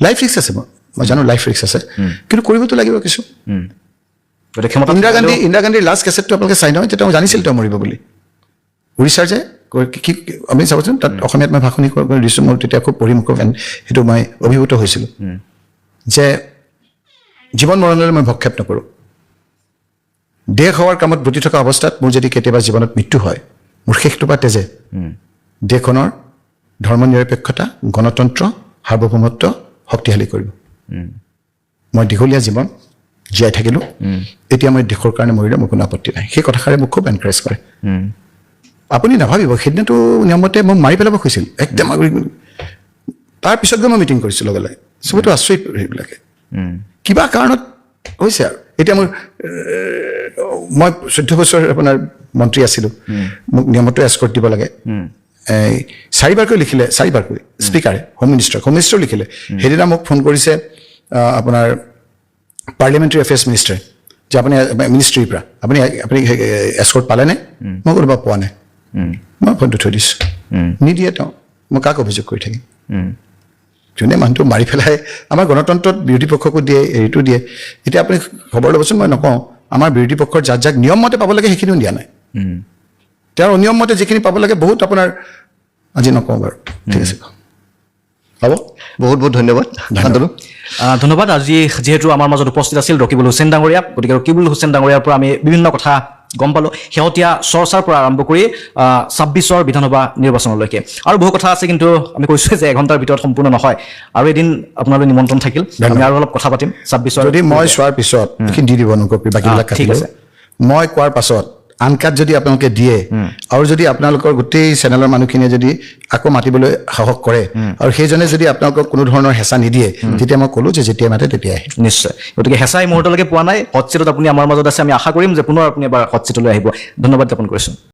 লাইফ ৰিক্স আছে, মই জানো লাইফ ৰিক্স আছে, কিন্তু কৰিবতো লাগিব কিছু। ইন্দিৰা গান্ধীৰ লাষ্ট কেছেটটো আপোনালোকে চাই নহয়, যে তেওঁ জানিছিল তেওঁ মৰিব বুলি। উৰিষ্যাৰ যে কি আপুনি চাবচোন, তাত অসমীয়াত মই ভাষণি কৰি দিছোঁ, মোৰ তেতিয়া খুব পঢ়ি মোক সেইটো মই অভিভূত হৈছিলোঁ যে জীৱন মৰণলৈ মই ভক্ষেপ নকৰোঁ। দেশ হোৱাৰ কামত ব্ৰতি থকা অৱস্থাত মোৰ যদি কেতিয়াবা জীৱনত মৃত্যু হয়, মোৰ শেষটো বা তেজে দেশখনৰ ধৰ্ম নিৰপেক্ষতা, গণতন্ত্ৰ, সাৰ্বভৌমত্ব শক্তিশালী কৰিব। মই দীঘলীয়া জীৱন জীয়াই থাকিলোঁ, এতিয়া মই দেশৰ কাৰণে মৰিলে মোৰ কোনো আপত্তি নাই। সেই কথাষাৰে মোক খুব এনকাৰেজ কৰে। আপুনি নাভাবিব, সেইদিনাটো নিয়মতে মোক মাৰি পেলাব খুজিছিল একদম। তাৰপিছত গৈ মই মিটিং কৰিছোঁ লগে লগে, চবতো আচৰিত সেইবিলাকে কিবা কাৰণত হৈছে। আৰু এতিয়া মই 14 বছৰ আপোনাৰ মন্ত্ৰী আছিলোঁ, মোক নিয়মতে এস্কৰ্ট দিব লাগে। 4বাৰকৈ লিখিলে, 4বাৰকৈ স্পীকাৰে হোম মিনিষ্টাৰ লিখিলে। সেইদিনা মোক ফোন কৰিছে আপোনাৰ পাৰ্লিমেণ্টাৰী এফেয়াৰ্ছ মিনিষ্টাৰে, যে আপুনি মিনিষ্ট্ৰীৰ পৰা আপুনি এস্কৰ্ট পালেনে? মই ক'লো পোৱা নাই। মই ফোনটো থৈ দিছোঁ, নিদিয়ে তেওঁ। মই কাক অভিযোগ কৰি থাকিম? যোনে মানুহটো মাৰি পেলাই আমাৰ গণতন্ত্ৰত বিৰোধী পক্ষকো দিয়ে, হেৰিটো দিয়ে। এতিয়া আপুনি খবৰ ল'বচোন, মই নকওঁ আমাৰ বিৰোধী পক্ষৰ যাক নিয়মমতে পাব লাগে সেইখিনিও দিয়া নাই। তেওঁৰ অনিয়মমতে যিখিনি পাব লাগে বহুত আপোনাৰ, আজি নকওঁ বাৰু, ঠিক আছে হ'ব। বহুত বহুত ধন্যবাদ। ধন্যবাদ। আজি যিহেতু আমাৰ মাজত উপস্থিত আছিল ৰকিবুল হুছেইন ডাঙৰীয়া, গতিকে ৰকিবুল হুছেইন ডাঙৰীয়াৰ পৰা আমি বিভিন্ন কথা গম পালোঁ, শেহতীয়া চৰ্চাৰ পৰা আৰম্ভ কৰি 26ৰ বিধানসভা নিৰ্বাচনলৈকে। আৰু বহু কথা আছে, কিন্তু আমি কৈছোঁৱে যে 1 ঘণ্টাৰ ভিতৰত সম্পূৰ্ণ নহয়। আৰু এদিন আপোনালৈ নিমন্ত্ৰণ থাকিল, আমি আৰু অলপ কথা পাতিম 26ৰ। যদি মই চোৱাৰ পিছত এইখিনি দি দিব নকপি, বাকীবিলাক ঠিক আছে। মই কোৱাৰ পাছত আনকাট যদি আপোনালোকে দিয়ে, আৰু যদি আপোনালোকৰ গোটেই চেনেলৰ মানুহখিনিয়ে যদি আকৌ মাতিবলৈ সাহস কৰে, আৰু সেইজনে যদি আপোনালোকক কোনো ধৰণৰ হেঁচা নিদিয়ে, তেতিয়া মই ক'লোঁ যে যেতিয়া মাতে তেতিয়াই নিশ্চয়। গতিকে হেঁচা এই মুহূৰ্তলৈকে পোৱা নাই। হট ছিটত আপুনি আমাৰ মাজত আছে, আমি আশা কৰিম যে পুনৰ আপুনি এবাৰ হট ছিটলৈ আহিব। ধন্যবাদ জ্ঞাপন কৰিছোঁ।